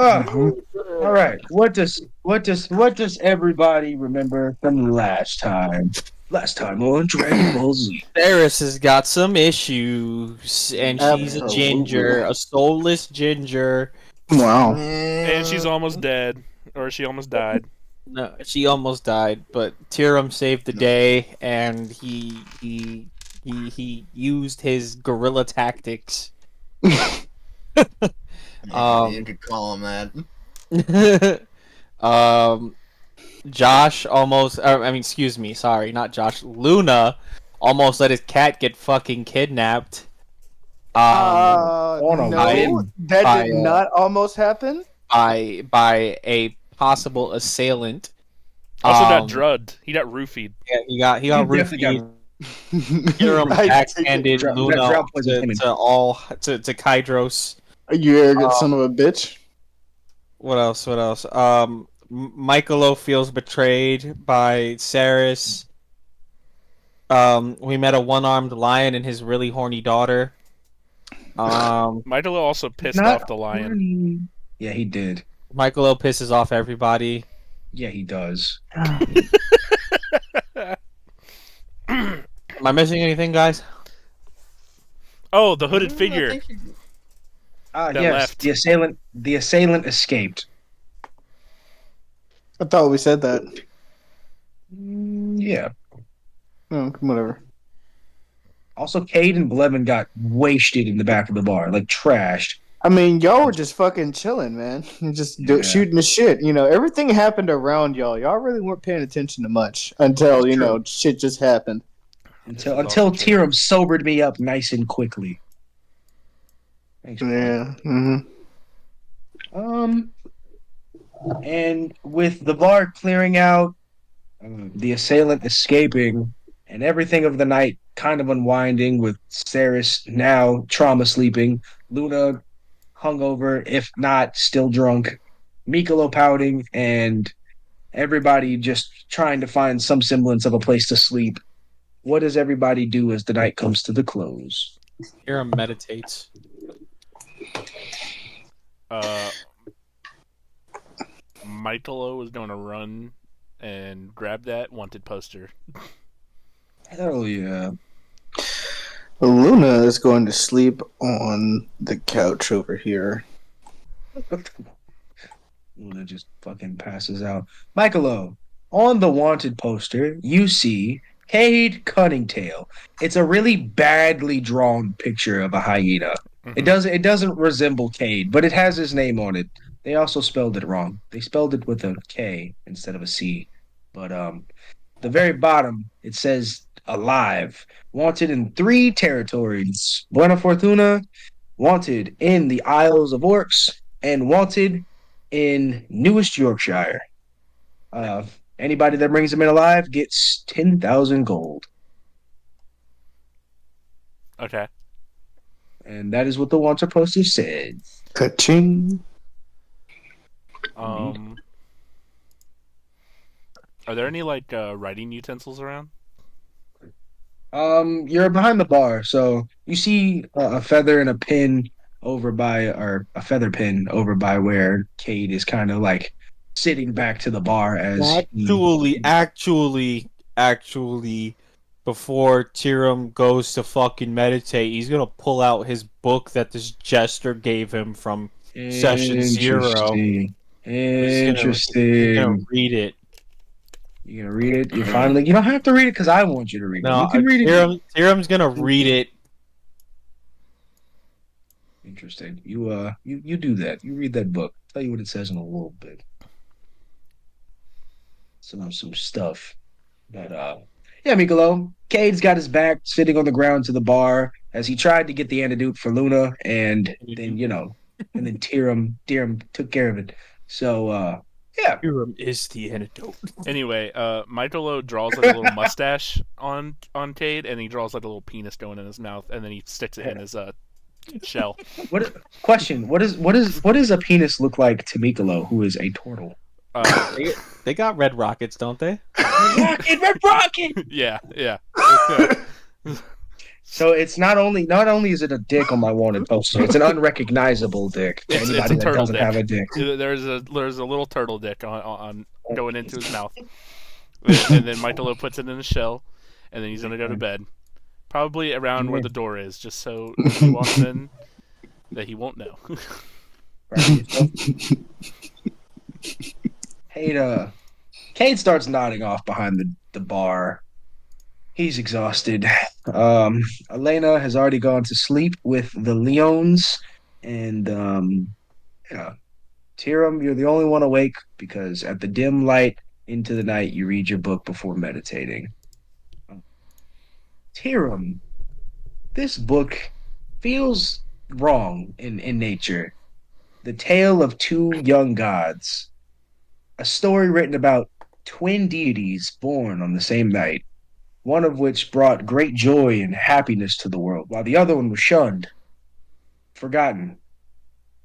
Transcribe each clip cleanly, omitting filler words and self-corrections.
All right. What does everybody remember from last time? Last time on Dragon Ball Z. Ceras has got some issues, and she's a ginger, a soulless ginger. Wow. And she's almost dead, or she almost died. No, she almost died, but Tyrum saved the day, and he used his guerrilla tactics. You could call him that. Josh almost. Excuse me. Sorry, not Josh. Luna almost let his cat get fucking kidnapped. No, that did not almost happen. By a possible assailant. Also got drugged. He got roofied. Yeah, he got roofied. Tyrum backhanded Luna to Kydros. You arrogant son of a bitch. What else? Michaelo feels betrayed by Ceras. We met a one-armed lion and his really horny daughter. Michaelo also pissed off the lion. Horny. Yeah, he did. Michaelo pisses off everybody. Yeah, he does. Am I missing anything, guys? Oh, the hooded figure. Yes, left. The assailant escaped. I thought we said that. Yeah. Oh, whatever. Also, Cade and Blevan got wasted in the back of the bar, like trashed. I mean, y'all were just fucking chilling, man. Just shooting the shit. You know, everything happened around y'all. Y'all really weren't paying attention to much until, shit just happened. Until Tyrum sobered me up nice and quickly. Thanks, yeah. Mm-hmm. And with the bar clearing out, the assailant escaping, and everything of the night kind of unwinding with Ceras now trauma sleeping, Luna hungover, if not still drunk, Michaelo pouting, and everybody just trying to find some semblance of a place to sleep. What does everybody do as the night comes to the close? Tyrum meditates. Michaelo is going to run and grab that wanted poster. Hell yeah. Luna is going to sleep on the couch over here. Luna just fucking passes out. Michaelo, on the wanted poster, you see Kade Kunningtale. It's a really badly drawn picture of a hyena. Mm-hmm. It doesn't resemble Cade, but it has his name on it. They also spelled it wrong. They spelled it with a K instead of a C. But the very bottom, it says alive. Wanted in 3 territories. Buena Fortuna, wanted in the Isles of Orcs, and wanted in Newest Yorkshire. Anybody that brings him in alive gets 10,000 gold. Okay. And that is what the wanted poster said. Ka-ching. Are there any writing utensils around? You're behind the bar, so you see a feather and a pin over by, or a feather pin over by where Cade is kind of like sitting back to the bar as actually, before Tyrum goes to fucking meditate, he's gonna pull out his book that this jester gave him from Session 0. Interesting. He's gonna read it. You're gonna read it? You don't have to read it because I want you to read it. No, you can read it. Tyrum's gonna read it. Interesting. You do that. You read that book. I'll tell you what it says in a little bit. Some stuff that yeah, Michaelo. Cade's got his back sitting on the ground to the bar as he tried to get the antidote for Luna, and then and then Tyrum took care of it. So yeah. Tyrum is the antidote. Anyway, Michaelo draws a little mustache on Cade, and he draws a little penis going in his mouth, and then he sticks it in his shell. Question? What does a penis look like to Michaelo, who is a turtle? They got red rockets, don't they? Red rocket! Yeah. So it's not only is it a dick on my wanted poster, it's an unrecognizable dick to It's anybody a that turtle doesn't dick. have a dick. There's a little turtle dick on going into his mouth, and then Michaelo puts it in a shell, and then he's gonna go to bed, probably around where the door is, just so if he walks in, that he won't know. Cade starts nodding off behind the bar. He's exhausted. Elena has already gone to sleep with the Leons, and yeah, Tyrum, you're the only one awake because at the dim light into the night, you read your book before meditating. Tyrum, this book feels wrong in nature. The tale of two young gods, a story written about twin deities born on the same night, one of which brought great joy and happiness to the world, while the other one was shunned, forgotten.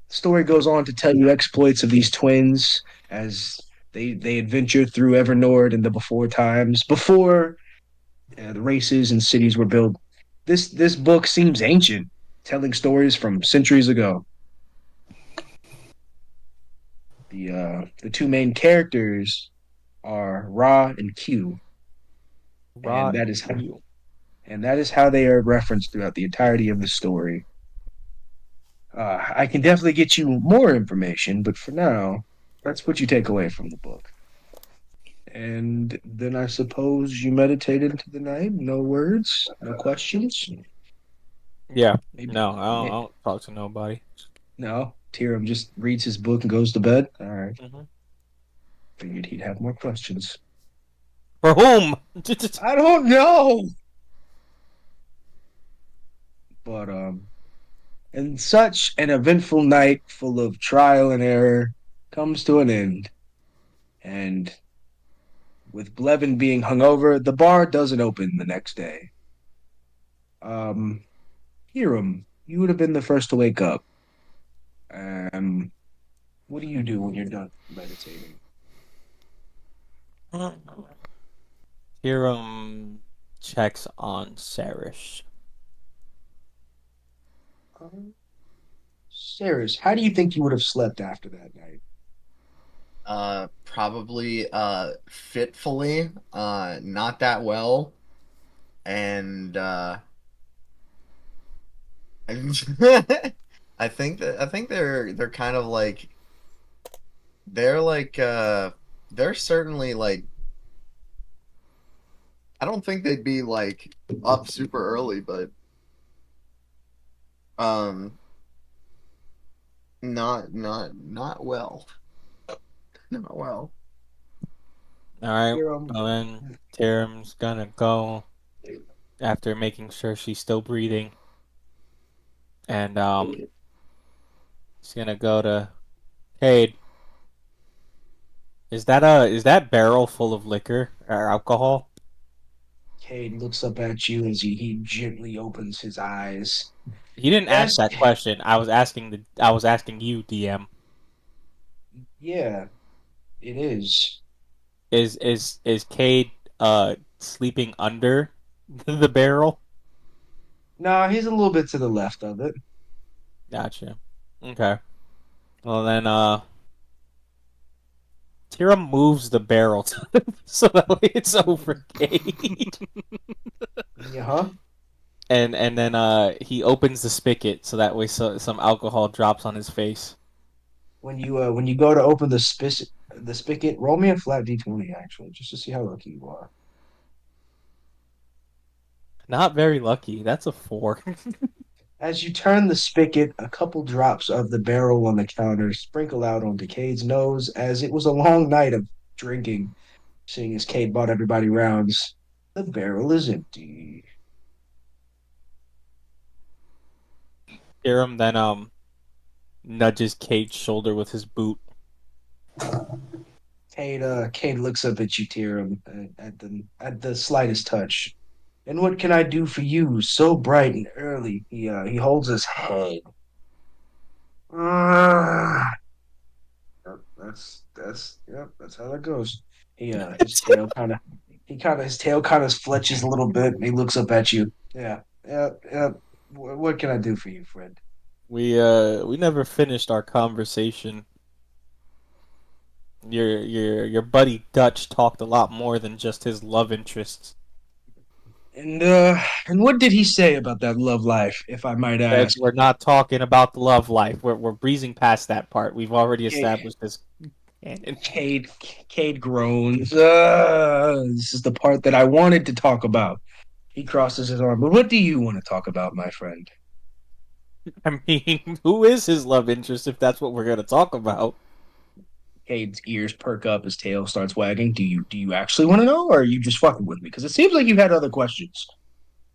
The story goes on to tell you exploits of these twins as they adventure through Evernorth in the before times, before the races and cities were built. This book seems ancient, telling stories from centuries ago. The two main characters are Ra and Q, and Rod. that is how they are referenced throughout the entirety of the story. I can definitely get you more information, but for now, that's what you take away from the book. And then I suppose you meditated into the night. No words, no questions. Yeah. Maybe, No, I may- don't talk to nobody. no. Tyram just reads his book and goes to bed. All right. Mm-hmm. Figured he'd have more questions. For whom? I don't know. But and such an eventful night full of trial and error comes to an end. And with Blevan being hungover, the bar doesn't open the next day. Um, Hiram, you would have been the first to wake up. Um, what do you do when you're done meditating? Hiram checks on Ceres. Ceres, how do you think you would have slept after that night? Probably fitfully, not that well, and I think they're kind of like they're like they're certainly like I don't think they'd be like up super early, but um not well. Not well. Alright, Hiram, well then Taram's gonna go after making sure she's still breathing. And he's gonna go to Cade. Is that barrel full of liquor or alcohol? Cade looks up at you as he gently opens his eyes. He didn't ask Yes, that question. I was asking you, DM. yeah, it is. Is Cade sleeping under the barrel? No, he's a little bit to the left of it. Gotcha. Okay. Well then Tira moves the barrel so that way it's over Cade. Yeah, huh? And then he opens the spigot so that way some alcohol drops on his face. When you go to open the spigot, roll me a flat d20 actually, just to see how lucky you are. Not very lucky. That's a 4. As you turn the spigot, a couple drops of the barrel on the counter sprinkle out onto Cade's nose, as it was a long night of drinking, seeing as Cade bought everybody rounds. The barrel is empty. Hiram then nudges Cade's shoulder with his boot. Cade looks up at you, Tyrum, at the slightest touch. And what can I do for you? So bright and early. He holds his head. Ah, that's how that goes. His tail kind of his tail kind of fletches a little bit. And he looks up at you. Yeah, Yeah. What can I do for you, friend? We never finished our conversation. Your buddy Dutch talked a lot more than just his love interests. And what did he say about that love life, if I might Said ask? we're not talking about the love life. We're breezing past that part. We've already Cade, established this canon. Cade, Cade groans. This is the part that I wanted to talk about. He crosses his arm. But what do you want to talk about, my friend? I mean, who is his love interest if that's what we're gonna talk about? Cade's ears perk up, his tail starts wagging. Do you actually want to know, or are you just fucking with me? Because it seems like you had other questions.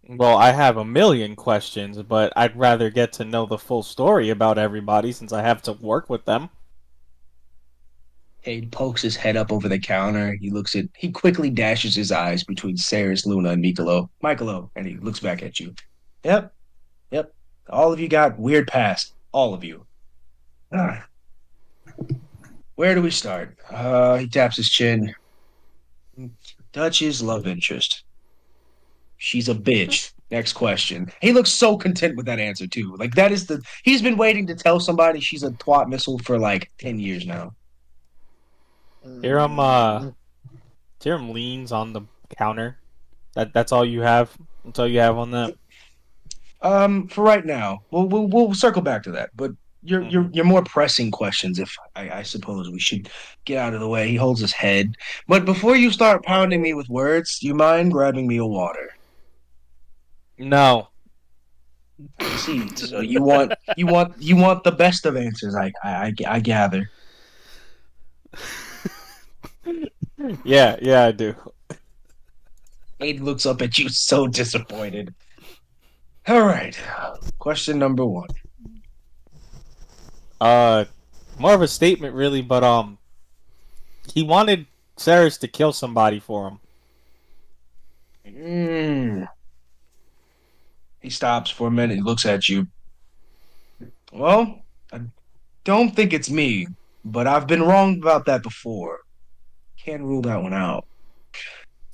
Well, I have a million questions, but I'd rather get to know the full story about everybody since I have to work with them. Cade pokes his head up over the counter. He quickly dashes his eyes between Ceres, Luna, and Michaelo, and he looks back at you. Yep, yep. All of you got weird past. All of you. Ah, where do we start? He taps his chin. Dutch's love interest. She's a bitch. Next question. He looks so content with that answer too. Like that is the he's been waiting to tell somebody she's a twat missile for like 10 years now. Hiram, Hiram leans on the counter. That's all you have. That's all you have on that. For right now, we'll circle back to that. But your more pressing questions, if I suppose we should get out of the way. He holds his head. But before you start pounding me with words, do you mind grabbing me a water? No. I see. So you want the best of answers. I gather. Yeah, I do. Aid looks up at you so disappointed. All right. Question number one. Uh, More of a statement, really, but he wanted Ceres to kill somebody for him. Mm. He stops for a minute. He looks at you. Well, I don't think it's me, but I've been wrong about that before. Can't rule that one out.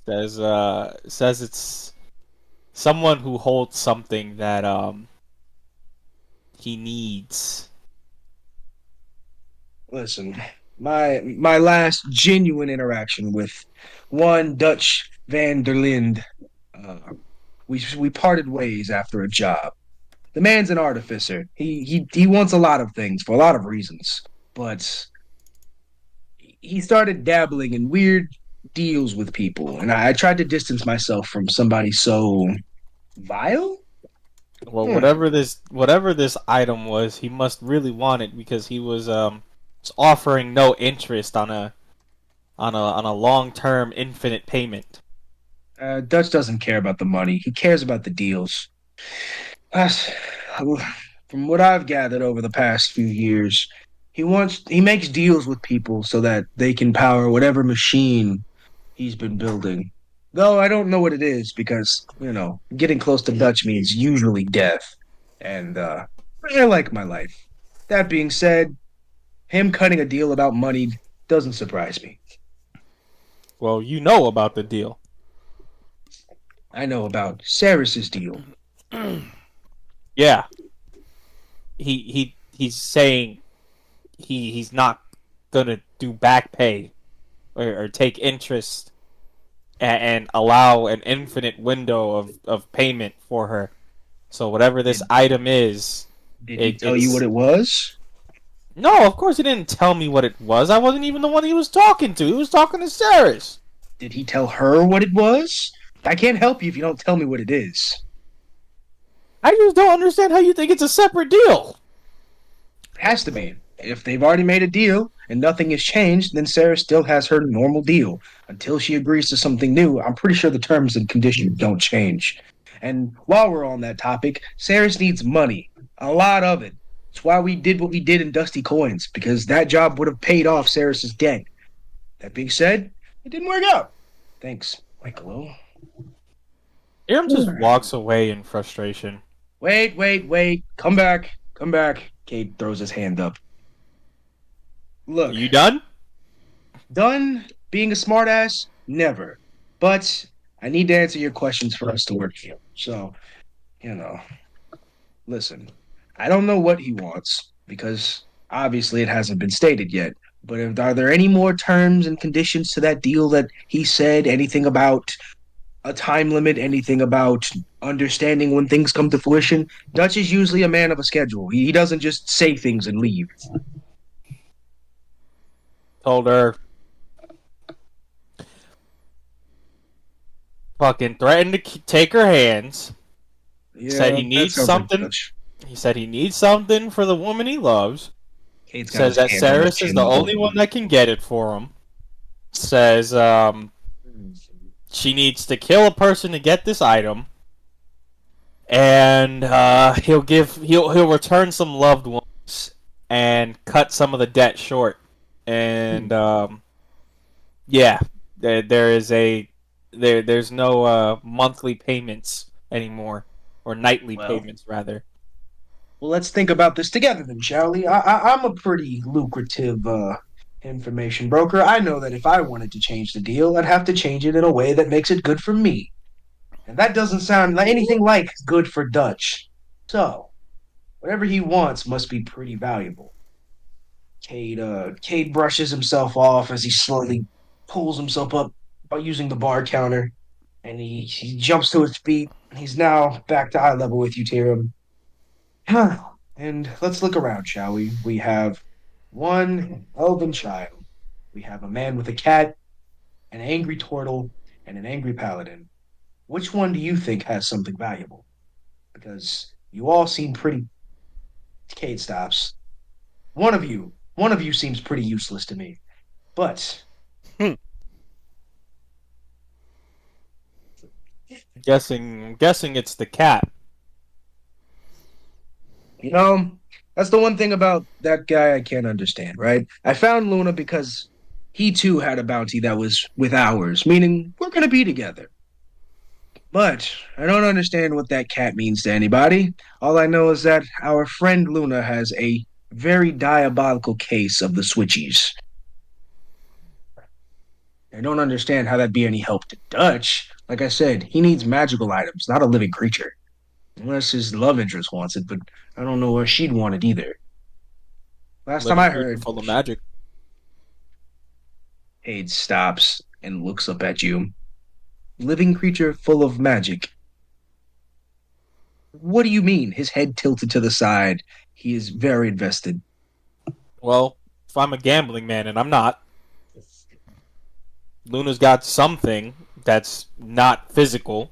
Says it's someone who holds something that he needs. Listen, my last genuine interaction with one Dutch van der Linde, uh, we parted ways after a job. The man's an artificer. He wants a lot of things for a lot of reasons, but he started dabbling in weird deals with people, and I tried to distance myself from somebody so vile. Well, Hmm. whatever this item was, he must really want it because he was offering no interest on a long-term infinite payment. Dutch doesn't care about the money. He cares about the deals. That's- From what I've gathered over the past few years, he makes deals with people so that they can power whatever machine he's been building. Though I don't know what it is because, getting close to Dutch means usually death. And I like my life. That being said, him cutting a deal about money doesn't surprise me. Well, you know about the deal. I know about Ceres's deal. Yeah, he's saying he's not gonna do back pay or take interest and allow an infinite window of payment for her. So whatever this Did, item is, did he tell you what it's it was? no. Of course, he didn't tell me what it was. I wasn't even the one he was talking to. He was talking to Ceres. Did he tell her what it was? I can't help you if you don't tell me what it is. I just don't understand how you think it's a separate deal. It has to be. If they've already made a deal and nothing has changed, then Sarah still has her normal deal. Until she agrees to something new, I'm pretty sure the terms and conditions don't change. And while we're on that topic, Sarah needs money. A lot of it. That's why we did what we did in Dusty Coins, because that job would have paid off Sarah's debt. That being said, it didn't work out. Thanks, Michaelo. Aram just walks away in frustration. Wait. Come back. Come back. Cade throws his hand up. Are Look, you done? done being a smartass? Never. But I need to answer your questions for us to work here. So, you know, listen, I don't know what he wants because obviously it hasn't been stated yet. But are there any more terms and conditions to that deal that he said? Anything about a time limit? Anything about understanding when things come to fruition? Dutch is usually a man of a schedule. He doesn't just say things and leave. Told her, fucking threatened to take her hands. Said Yeah, he that needs sounds like something. Dutch. He said he needs something for the woman he loves. Kate's got Says his that hand on his Ceres is chin the the whole only one that can get it for him. Says she needs to kill a person to get this item, and he'll return some loved ones and cut some of the debt short. And yeah, there's no monthly payments anymore, or nightly Well, payments rather. well, let's think about this together then, shall we? I'm a pretty lucrative information broker. I know that if I wanted to change the deal, I'd have to change it in a way that makes it good for me. And that doesn't sound like anything like good for Dutch. So, whatever he wants must be pretty valuable. Cade brushes himself off as he slowly pulls himself up by using the bar counter, and he jumps to his feet. He's now back to eye level with you, Tyrum. And let's look around, shall we? We have one elven child. We have a man with a cat, an angry turtle, and an angry paladin. Which one do you think has something valuable? Because you all seem pretty. Cade stops. One of you seems pretty useless to me. But Guessing it's the cat. you know, that's the one thing about that guy I can't understand, right? I found Luna because he too had a bounty that was with ours, meaning we're gonna be together. But I don't understand what that cat means to anybody. All I know is that our friend Luna has a very diabolical case of the switchies. I don't understand how that'd be any help to Dutch. Like I said, he needs magical items, not a living creature. Unless his love interest wants it, but I don't know where she'd want it either. Last time Living I creature heard, full of magic. Cade stops and looks up at you. Living creature full of magic. What do you mean? His head tilted to the side. He is very invested. Well, if I'm a gambling man, and I'm not, Luna's got something that's not physical,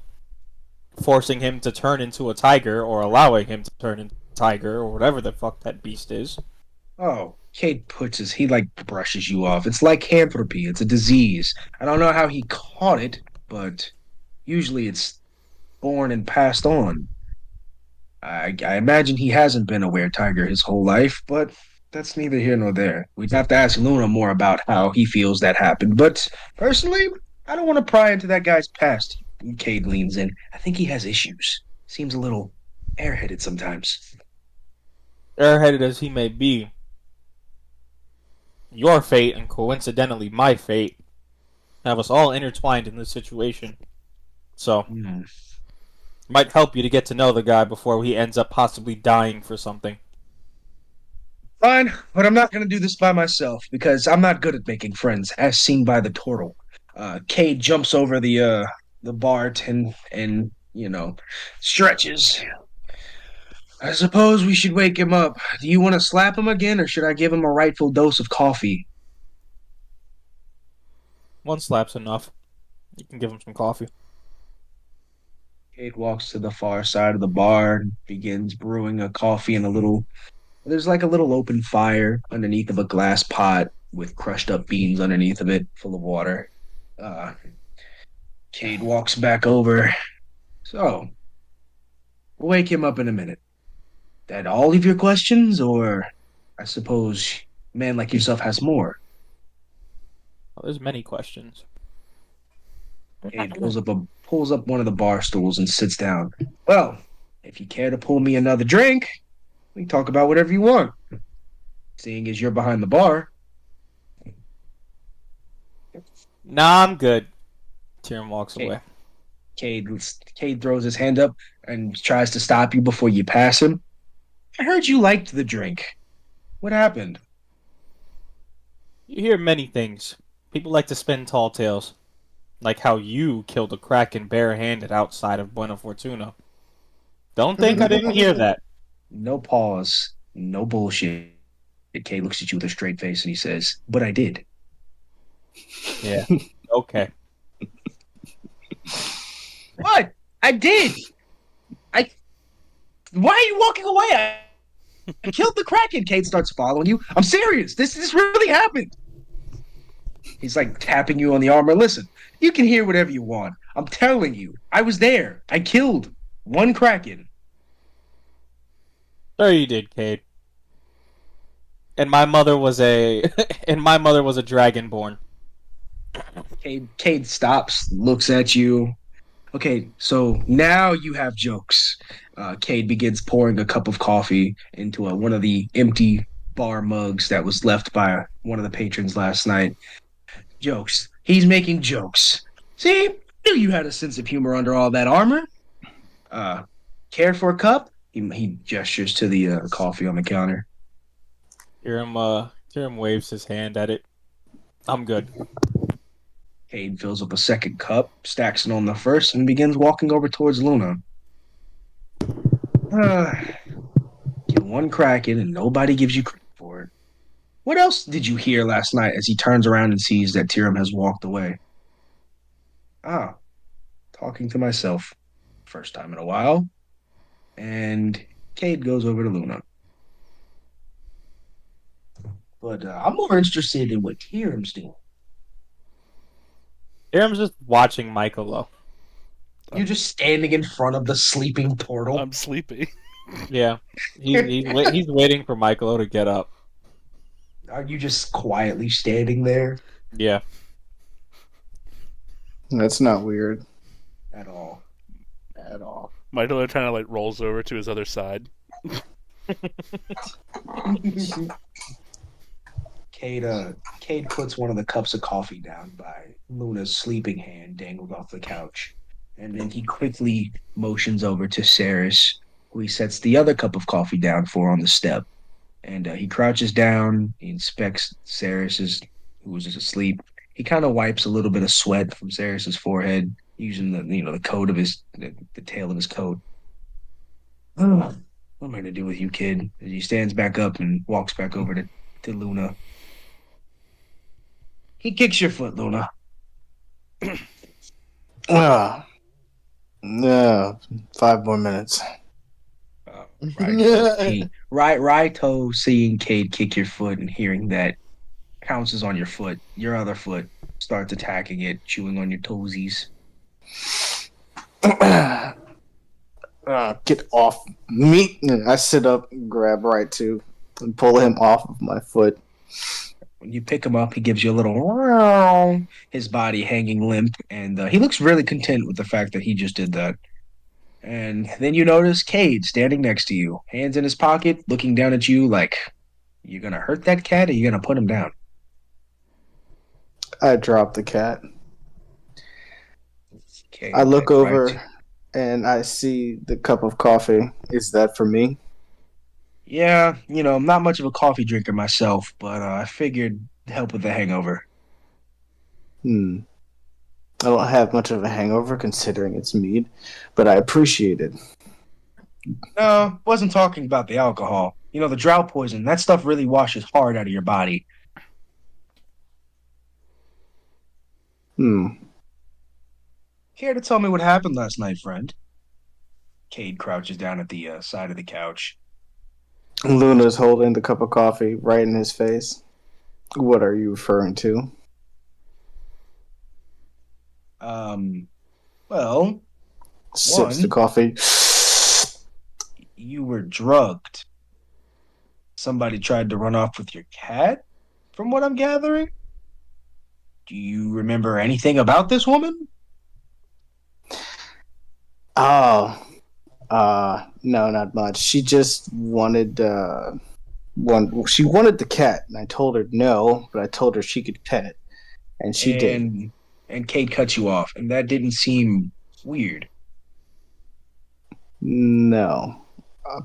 forcing him to turn into a tiger, or allowing him to turn into a tiger, or whatever the fuck that beast is. Oh, Cade he like brushes you off. It's lycanthropy. It's a disease. I don't know how he caught it, but usually it's born and passed on. I imagine he hasn't been a were-tiger his whole life, but that's neither here nor there. We'd have to ask Luna more about how he feels that happened. But personally, I don't want to pry into that guy's past. Cade leans in. I think he has issues. Seems a little airheaded sometimes. Airheaded as he may be, your fate, and coincidentally my fate, have us all intertwined in this situation. So, Hmm. might help you to get to know the guy before he ends up possibly dying for something. Fine, but I'm not going to do this by myself because I'm not good at making friends, as seen by the turtle. Cade jumps over the Bart and stretches. I suppose we should wake him up. Do you want to slap him again, or should I give him a rightful dose of coffee? One slap's enough. You can give him some coffee. Cade walks to the far side of the bar and begins brewing a coffee in a little. There's like a little open fire underneath of a glass pot with crushed up beans underneath of it, full of water. Uh, Cade walks back over. So, we'll wake him up in a minute. That all of your questions, or I suppose a man like yourself has more? Well, there's many questions. Cade pulls up one of the bar stools and sits down. Well, if you care to pull me another drink, we can talk about whatever you want. Seeing as you're behind the bar. Nah, I'm good. Tyrion walks Cade, away. Cade, Cade throws his hand up. and tries to stop you before you pass him. I heard you liked the drink. What happened? You hear many things. People like to spin tall tales, like how you killed a kraken barehanded outside of Buena Fortuna. Don't think I didn't hear that. No pause, no bullshit. Kay looks at you with a straight face and he says, "But I did." Yeah. Okay. What? I did. I. Why are you walking away? I killed the Kraken. Kate starts following you. I'm serious. This really happened. He's like tapping you on the armor. Listen, you can hear whatever you want. I'm telling you, I was there. I killed one Kraken. Sure you did, Cade. And my mother was a and my mother was a dragonborn. Cade stops, looks at you. Okay, so now you have jokes. Cade begins pouring a cup of coffee into one of the empty bar mugs that was left by one of the patrons last night. Jokes. He's making jokes. See, knew you had a sense of humor under all that armor. Uh, Care for a cup? He gestures to the coffee on the counter. Tyrum waves his hand at it. I'm good. Cade fills up a second cup, stacks it on the first, and begins walking over towards Luna. Get one Kraken, and nobody gives you credit for it. What else did you hear last night as he turns around and sees that Tyrum has walked away? Ah, talking to myself. First time in a while. And Cade goes over to Luna. But I'm more interested in what Tyrum's doing. Tyrum's just watching Michaelo. You're just standing in front of the sleeping portal. I'm sleepy. Yeah. He's waiting for Michaelo to get up. Are you just quietly standing there? Yeah. That's not weird. At all. At all. Michaelo kind of like rolls over to his other side. Cade puts one of the cups of coffee down by Luna's sleeping hand dangled off the couch. And then he quickly motions over to Ceres, who he sets the other cup of coffee down for on the step. And he crouches down, he inspects Ceres, who was just asleep. He kind of wipes a little bit of sweat from Ceres's forehead, using the coat of the tail of his coat. What am I gonna do with you, kid? As he stands back up and walks back over to Luna. He kicks your foot, Luna. Yeah, 5 more minutes. Raito seeing Cade kick your foot and hearing that pounces on your foot. Your other foot starts attacking it, chewing on your toesies. Get off me. I sit up, grab Raito, and pull him off of my foot. When you pick him up, he gives you a little, his body hanging limp, and he looks really content with the fact that he just did that. And then you notice Cade standing next to you, hands in his pocket, looking down at you like, "You gonna hurt that cat or you gonna put him down?" I drop the cat. Cade, I look over right. and I see the cup of coffee. Is that for me? Yeah, I'm not much of a coffee drinker myself, but I figured help with the hangover. I don't have much of a hangover considering it's mead, but I appreciate it. No, wasn't talking about the alcohol. The drought poison, that stuff really washes hard out of your body. Care to tell me what happened last night, friend? Cade crouches down at the side of the couch. Luna's holding the cup of coffee right in his face. What are you referring to? Well, Sips the coffee. You were drugged. Somebody tried to run off with your cat, from what I'm gathering? Do you remember anything about this woman? Oh, no, not much. She just wanted She wanted the cat, and I told her no, but I told her she could pet it, and she did. And Cade cut you off, and that didn't seem weird. No.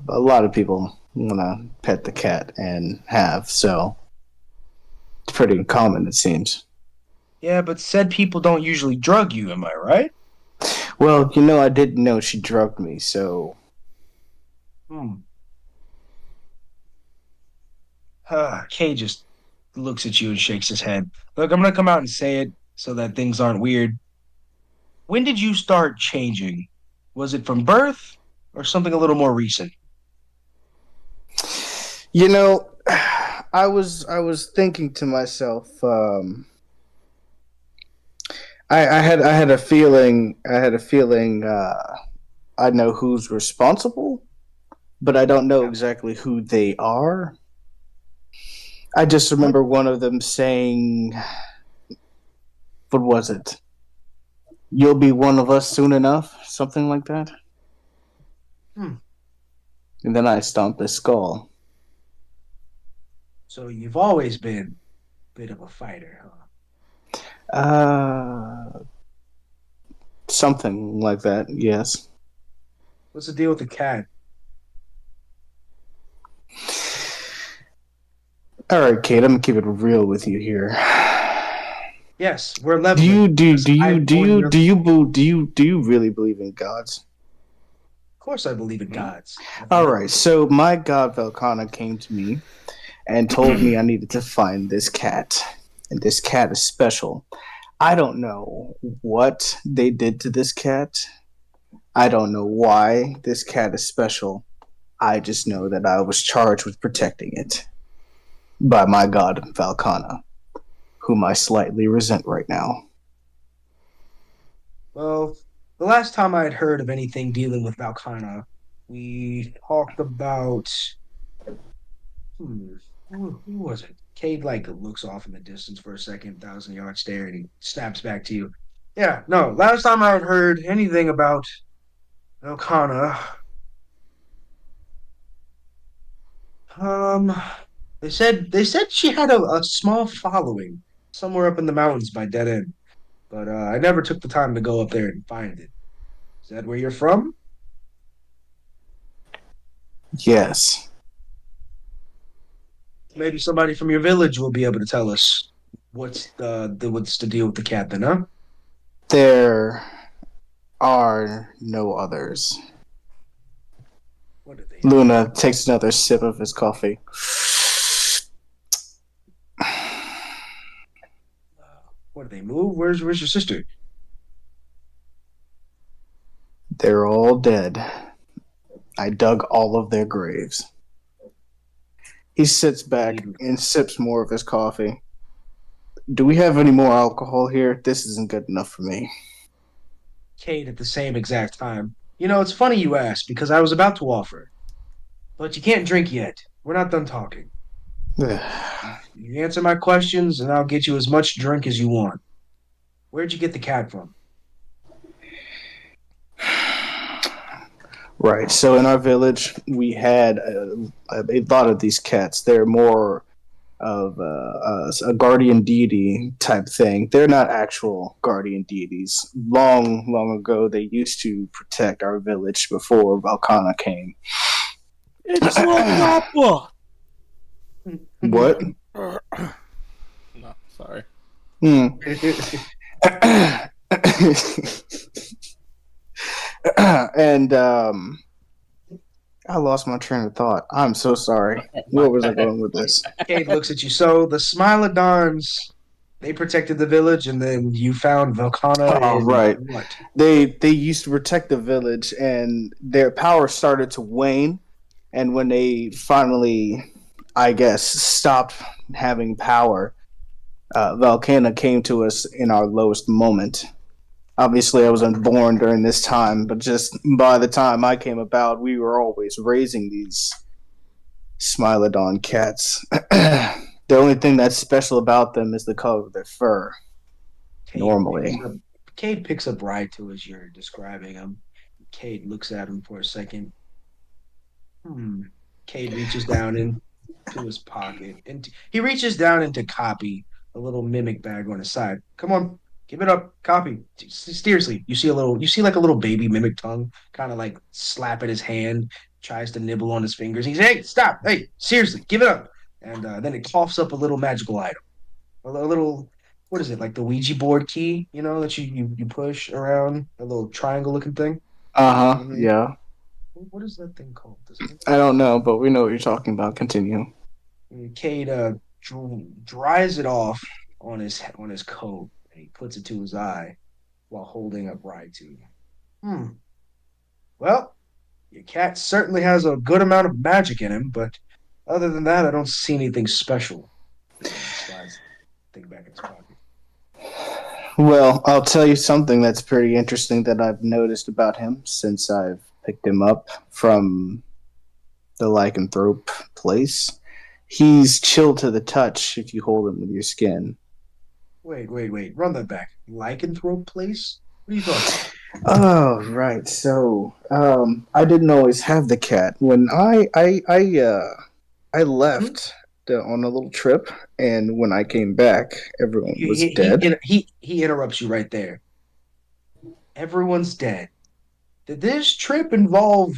A lot of people want to pet the cat and have, so it's pretty common, it seems. Yeah, but said people don't usually drug you, am I right? Well, I didn't know she drugged me, so. Hmm. Kay just looks at you and shakes his head. Look, I'm gonna come out and say it so that things aren't weird. When did you start changing? Was it from birth or something a little more recent? You know, I was thinking to myself, I had a feeling I know who's responsible, but I don't know Yeah. exactly who they are. I just What? remember one of them saying, what was it? You'll be one of us soon enough, something like that. Hmm. And then I stomped his skull. So you've always been a bit of a fighter, huh? Uh, Something like that, yes. What's the deal with the cat? All right, Kate, I'm gonna keep it real with you here. Yes, we're Do you leveling do because do you I've do won you your. do you bel- do you really believe in gods? Of course, I believe in Hmm? gods. I All believe. right, so my god Velcana came to me and told me I needed to find this cat, and this cat is special. I don't know what they did to this cat. I don't know why this cat is special. I just know that I was charged with protecting it by my god Valkana, whom I slightly resent right now. Well, the last time I had heard of anything dealing with Valkana, we talked about. Hmm, who was it? Cade like looks off in the distance for a second, 1,000 yard stare, and he snaps back to you. Yeah, no. Last time I had heard anything about Valkana, um, they said she had a small following somewhere up in the mountains by Dead End, but I never took the time to go up there and find it. Is that where you're from? Yes, Maybe somebody from your village will be able to tell us what's the deal with the cat then, huh? there are no others. What do they do? Luna takes another sip of his coffee. What do they move? Where's your sister? They're all dead. I dug all of their graves. He sits back Cade, and sips more of his coffee. Do we have any more alcohol here? This isn't good enough for me. Cade at the same exact time. You know, it's funny you ask because I was about to offer, but you can't drink yet. We're not done talking. You answer my questions, and I'll get you as much drink as you want. Where'd you get the cat from? Right. So in our village, we had a lot of these cats. They're more of a guardian deity type thing. They're not actual guardian deities. Long, long ago, they used to protect our village before Valkana came. It's like Apple. What? No, sorry. Hmm. And I lost my train of thought. I'm so sorry. Where was I going with this? Cade looks at you. So the Smilodons, they protected the village, and then you found Velcana Oh, in right. what? They used to protect the village, and their power started to wane. And when they finally, I guess, stopped having power, Valkana came to us in our lowest moment. Obviously, I was unborn during this time, but just by the time I came about, we were always raising these Smilodon cats. The only thing that's special about them is the color of their fur. Cade picks Normally, up Cade picks up right to as you're describing him. Cade looks at him for a second. Hmm. Cade reaches down into his pocket and he reaches down into copy a little mimic bag on his side. Come on, Give it up. Copy. Seriously, you see like a little baby mimic tongue kind of like slap at his hand, tries to nibble on his fingers. He's, hey, stop. Hey, seriously, give it up. And then it coughs up a little magical item. A little, what is it, like the Ouija board key, that you push around, a little triangle looking thing? Uh-huh. Hmm. Yeah. What is that thing called? Does it? I don't know, but we know what you're talking about. Continue. Cade dries it off on his coat and he puts it to his eye while holding up Raitu. Hmm. Well, your cat certainly has a good amount of magic in him, but other than that, I don't see anything special. Slides the thing back in his pocket. Well, I'll tell you something that's pretty interesting that I've noticed about him since I've picked him up from the lycanthrope place. He's chill to the touch if you hold him with your skin. Wait. Run that back. Lycanthrope place? What are you talking Oh, right. So, I didn't always have the cat. When I about? left on a little trip, and when I came back, everyone was dead. He interrupts you right there. Everyone's dead. Did this trip involve,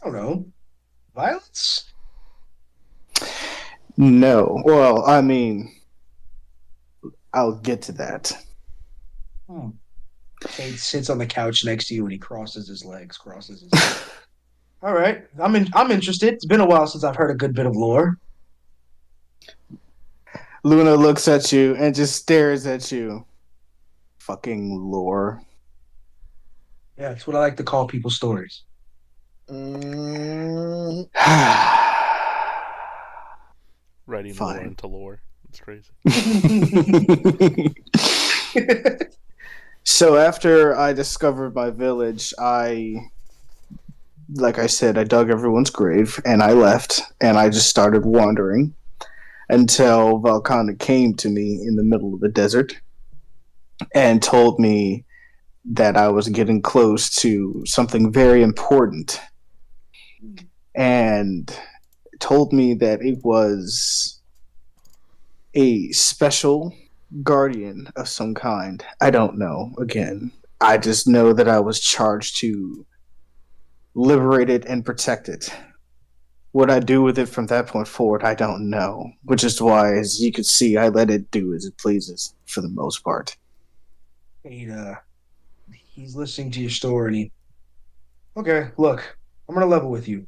I don't know, violence? No. Well, I mean, I'll get to that. Hmm. Cade sits on the couch next to you and he crosses his legs, crosses his legs. All right, I'm interested. It's been a while since I've heard a good bit of lore. Luna looks at you and just stares at you. Fucking lore. Yeah, it's what I like to call people's stories. Mm, Writing Fine. lore into lore. It's crazy. So after I discovered my village, like I said, I dug everyone's grave and I left and I just started wandering until Valkana came to me in the middle of the desert and told me that I was getting close to something very important and told me that it was a special guardian of some kind. I don't know. Again, I just know that I was charged to liberate it and protect it. What I do with it from that point forward, I don't know. Which is why, as you can see, I let it do as it pleases for the most part. He's listening to your story and okay, look, I'm gonna level with you.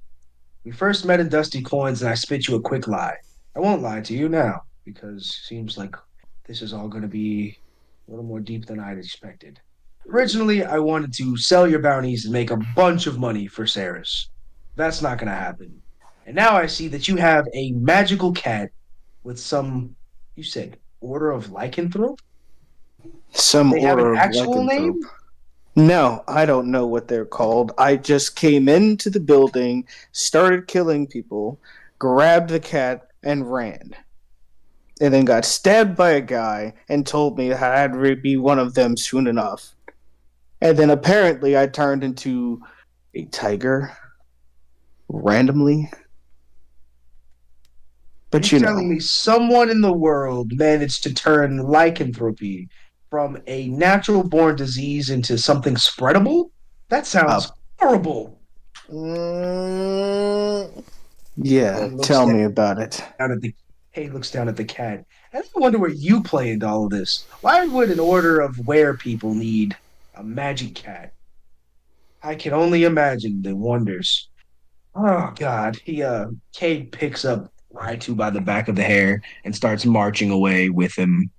We first met in Dusty Coins and I spit you a quick lie. I won't lie to you now because it seems like this is all gonna be a little more deep than I'd expected. Originally, I wanted to sell your bounties and make a bunch of money for Ceres. That's not gonna happen. And now I see that you have a magical cat with some, you said, Order of Lycanthrope? Some They have an order of actual lycanthrope. name? No, I don't know what they're called. I just came into the building, started killing people, grabbed the cat, and ran. And then got stabbed by a guy and told me that I'd be one of them soon enough. And then apparently I turned into a tiger randomly. Are you But you know, telling me someone in the world managed to turn lycanthropy from a natural born disease into something spreadable? That uh, sounds horrible. mm, yeah, Cade looks tell me about it. down at the Cade looks down at the cat. And I wonder where you play into all of this. Why would an order of were people need a magic cat? I can only imagine the wonders. Oh God. Cade picks up Raitu by the back of the hair and starts marching away with him.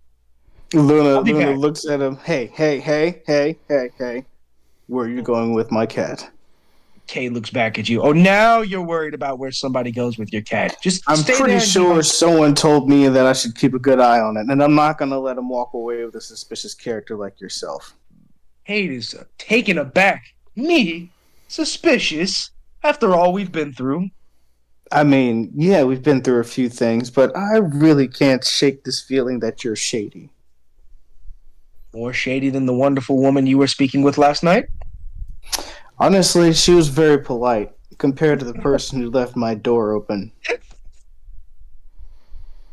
Luna I'll be Luna back. looks at him. Hey. Where are you going with my cat? Kay looks back at you. Oh, now you're worried about where somebody goes with your cat. Just I'm stay pretty there and be my. sure someone told me that I should keep a good eye on it, and I'm not gonna let him walk away with a suspicious character like yourself. Kate is taken aback. Me? Suspicious? After all we've been through. I mean, yeah, we've been through a few things, but I really can't shake this feeling that you're shady. More shady than the wonderful woman you were speaking with last night? Honestly, she was very polite compared to the person who left my door open.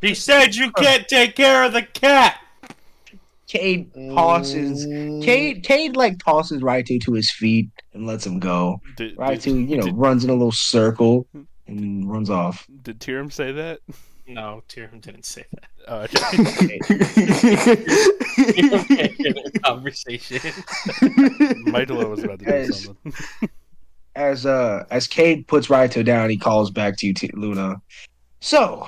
He said you can't take care of the cat. Cade tosses Cade like tosses Raito to his feet and lets him go. Raito, runs in a little circle and runs off. Did Tyrum say that? No, Tyrum didn't say that. Oh, okay. Tyrum can't hear the conversation. Michaelo was about to do something. As Cade puts Raito down, he calls back to you, Luna. So,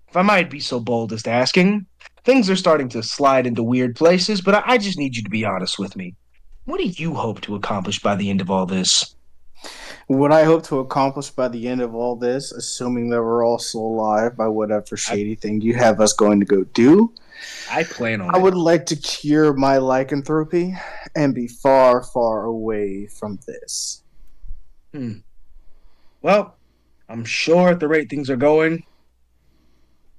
if I might be so bold as to asking, things are starting to slide into weird places, but I just need you to be honest with me. What do you hope to accomplish by the end of all this? What I hope to accomplish by the end of all this, assuming that we're all still alive by whatever shady thing you have us going to go do, I plan on I it. would like to cure my lycanthropy and be far, far away from this. Well, I'm sure at the rate things are going,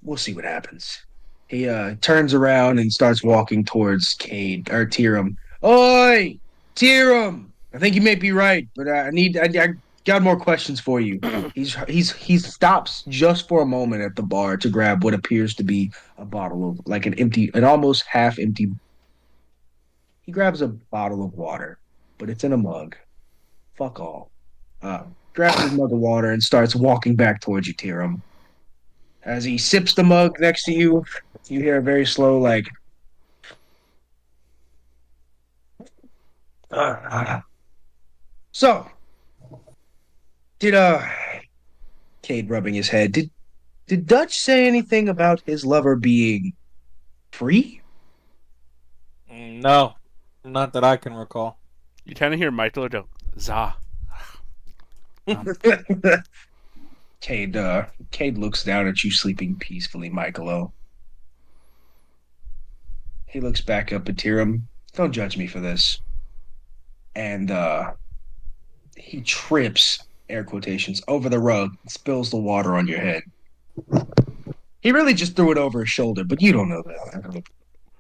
we'll see what happens. He turns around and starts walking towards Cade or Tyrum. Oi, Tyrum! I think you may be right, but I got more questions for you. He stops just for a moment at the bar to grab what appears to be a bottle of an almost half empty. He grabs a bottle of water, but it's in a mug. Fuck all. Grabs his mug of water and starts walking back towards you, Tyrum. As he sips the mug next to you, you hear a very slow, So, did, Cade rubbing his head, did Dutch say anything about his lover being free? No, not that I can recall. You kind of hear Michaelo go, "Za." Cade looks down at you sleeping peacefully, Michaelo. He looks back up at Tyrum. Don't judge me for this. And he trips, air quotations, over the rug and spills the water on your head. He really just threw it over his shoulder, but you don't know that.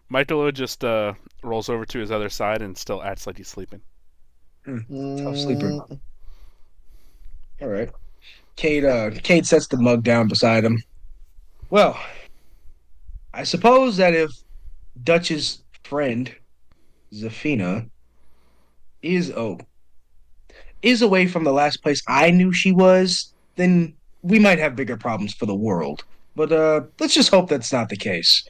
Michaelo just rolls over to his other side and still acts like he's sleeping. Tough sleeper. All right. Cade sets the mug down beside him. Well, I suppose that if Dutch's friend, Zafina, is away from the last place I knew she was, then we might have bigger problems for the world. But let's just hope that's not the case.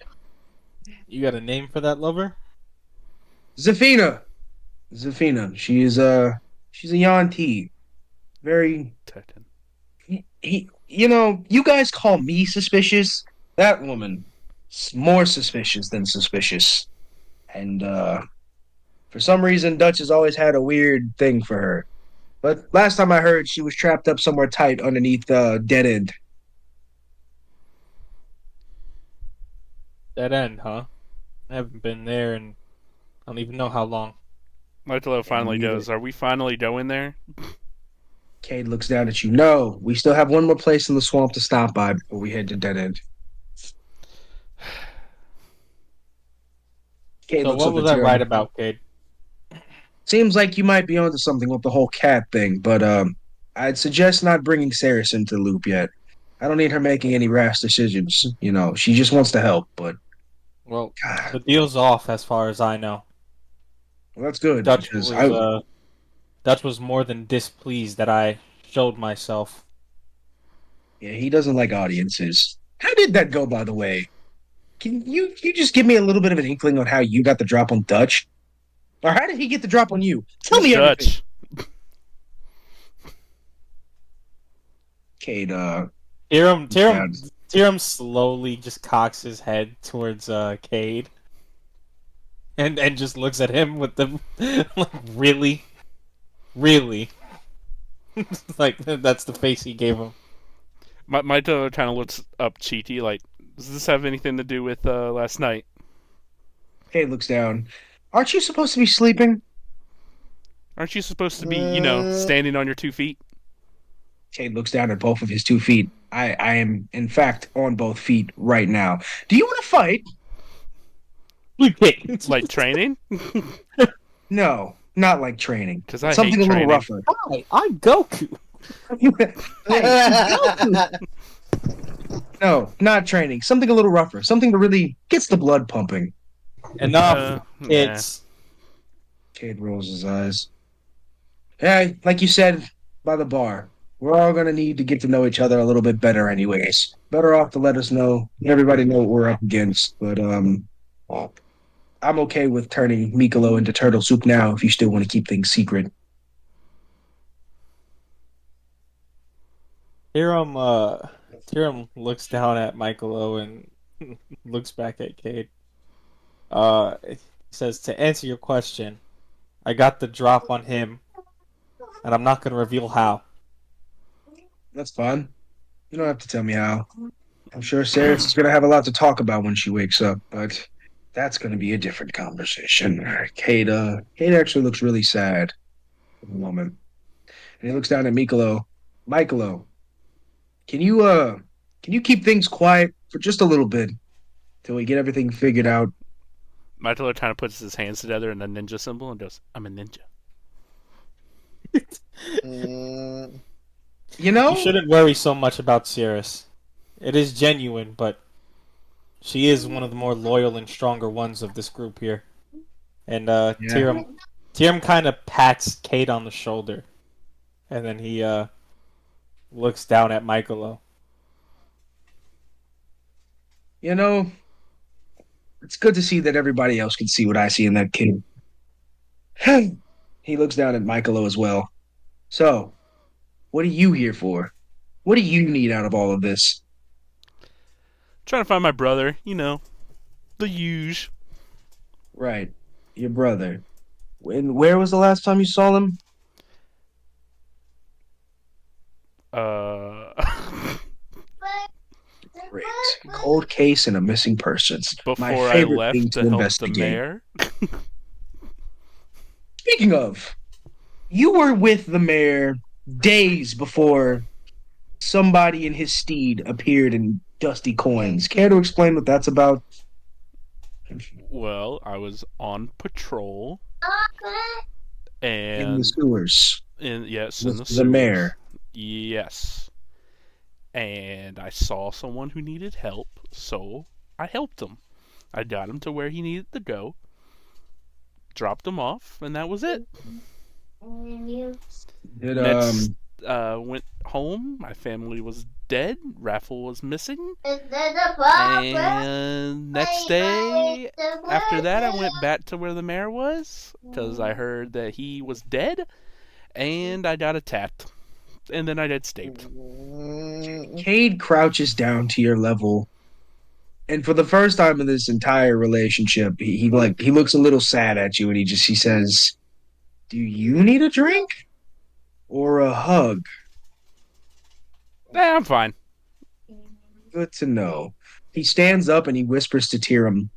You got a name for that lover? Zafina. She's a Yanti. Very Tekken. you guys call me suspicious. That woman's more suspicious than suspicious. And for some reason Dutch has always had a weird thing for her. But last time I heard she was trapped up somewhere tight underneath Dead End. Dead End, huh? I haven't been there and I don't even know how long. Michaelo finally goes, "Are we finally going there?" Cade looks down at you. No, we still have one more place in the swamp to stop by before we head to Dead End. Cade So looks what up was at I Tyrum. right about, Cade? Seems like you might be onto something with the whole cat thing, but I'd suggest not bringing Ceras into the loop yet. I don't need her making any rash decisions. She just wants to help, but Well, God, the deal's off as far as I know. well, that's good. Dutch because was more than displeased that I showed myself. yeah, he doesn't like audiences. How did that go, by the way? Can you just give me a little bit of an inkling on how you got the drop on Dutch? Or how did he get the drop on you? Tell me everything. Dutch. Cade, Tyrum slowly just cocks his head towards Cade. And just looks at him with the like, really? Really? Like that's the face he gave him. Michaelo kind of looks up cheeky, like, does this have anything to do with last night? Cade looks down. Aren't you supposed to be sleeping? Aren't you supposed to be, standing on your 2 feet? Cade looks down at both of his 2 feet. I am, in fact, on both feet right now. Do you want to fight? Like training? No, not like training. Because I Something hate a little training. rougher. Hi, I'm Goku. No, not training. Something a little rougher. Something that really gets the blood pumping. Enough, Yeah. kids. Cade rolls his eyes. Yeah, like you said by the bar, we're all gonna need to get to know each other a little bit better, anyways. Better off to let us know, everybody know what we're up against. But I'm okay with turning Michaelo into turtle soup now if you still want to keep things secret. Tyrum looks down at Michaelo and looks back at Cade. He says, to answer your question, I got the drop on him, and I'm not going to reveal how. That's fine. You don't have to tell me how. I'm sure Ceres is gonna have a lot to talk about when she wakes up, but that's gonna be a different conversation. Cade actually looks really sad at the moment. And he looks down at Michaelo. Michaelo, can you can you keep things quiet for just a little bit till we get everything figured out? Michaelo kind of puts his hands together in a ninja symbol and goes, "I'm a ninja." Mm, You know? You shouldn't worry so much about Ceres. It is genuine, but she is one of the more loyal and stronger ones of this group here. And Yeah. Tyrum kind of pats Cade on the shoulder, and then he looks down at Michaelo. You know, it's good to see that everybody else can see what I see in that kid. He looks down at Michaelo as well. So, what are you here for? What do you need out of all of this? Trying to find my brother, you know, the huge. Right. Your brother. Where was the last time you saw him? Uh, Great. Cold case and a missing persons. My before I favorite thing left to to help the investigate. mayor. Speaking of, you were with the mayor days before somebody in his steed appeared in dusty coins. Care to explain what that's about? Well, I was on patrol, In the and sewers yes, in with the the sewers. mayor. Yes, and I saw someone who needed help, so I helped him. I got him to where he needed to go, dropped him off, and that was it. Did Next, went home. My family was dead. Raffle was missing. And next day, after that, I went back to where the mayor was because I heard that he was dead, and I got attacked, and then I got stabbed. Cade crouches down to your level, and for the first time in this entire relationship, he looks a little sad at you, and he says, "Do you need a drink or a hug?" I'm fine. Good to know. He stands up and he whispers to Tyrum,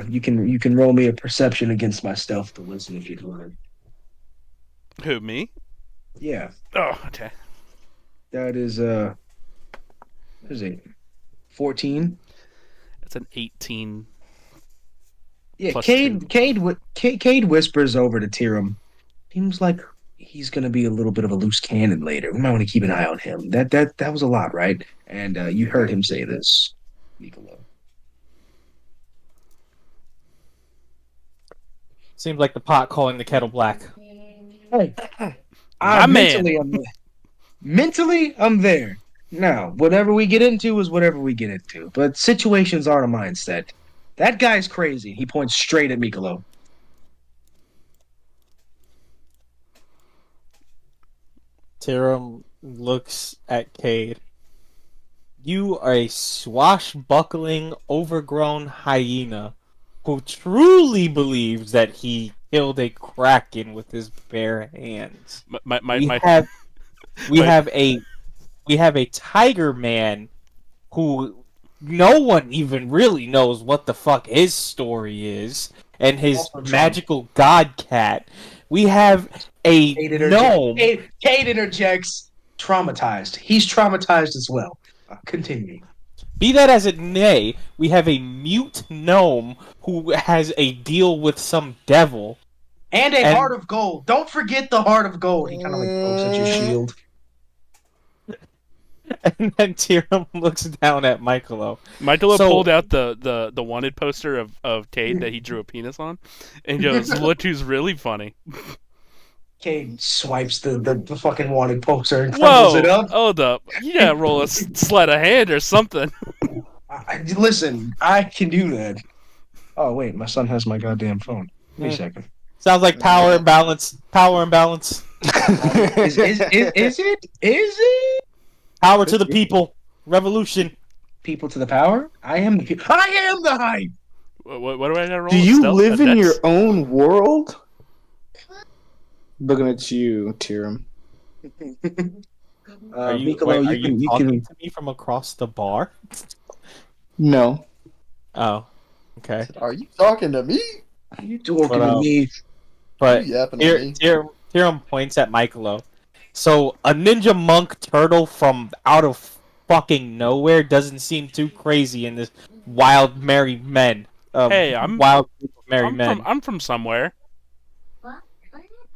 you can roll me a perception against my stealth to listen if you'd like." Who, me? Yeah, Oh, okay. that is what is it? 14? It's an 18. Yeah, Plus two. Cade whispers over to Tyrum. Seems like he's gonna be a little bit of a loose cannon later. We might want to keep an eye on him. That was a lot, right? And you heard him say this, Michaelo. Seems like the pot calling the kettle black. Hey, My man. mentally, I'm there. Now, whatever we get into is whatever we get into. But situations are a mindset. That guy's crazy. He points straight at Michaelo. Tyrum looks at Cade. You are a swashbuckling, overgrown hyena who truly believes that he killed a kraken with his bare hands. My, We my, have we my- have a tiger man who no one even really knows what the fuck his story is, and his Also Trump. magical god cat. We have a gnome. Cade interjects, traumatized. He's traumatized as well. Continue. Be that as it may, we have a mute gnome who has a deal with some devil. And a heart of gold. Don't forget the heart of gold. He kind of like pokes at your shield. And then Tyrum looks down at Michaelo. Michaelo So- pulled out the wanted poster of Cade that he drew a penis on, and goes, "Look who's really funny." Cade swipes the fucking wanted poster and crumbles it Whoa! up. Hold up! You gotta roll a sleight of hand or something. Listen, I can do that. Oh wait, my son has my goddamn phone. Give me a Hmm. second. Sounds like power imbalance. Power imbalance. Is it? Is it? Power to the people. Revolution. People to the power? I am the I am the hype. What do I gotta roll? Do A you stealth? live A in dex? your own world? Looking at you, Tyrum. Are you, Michaelo, wait, are you you talking can. to me from across the bar? No. Oh, okay. Are you talking to me? You talking But, to me? But You yapping at me? Tyrum points at Michaelo. So a ninja monk turtle from out of fucking nowhere doesn't seem too crazy in this wild merry men. Hey, I'm- wild group of merry men. I'm from somewhere.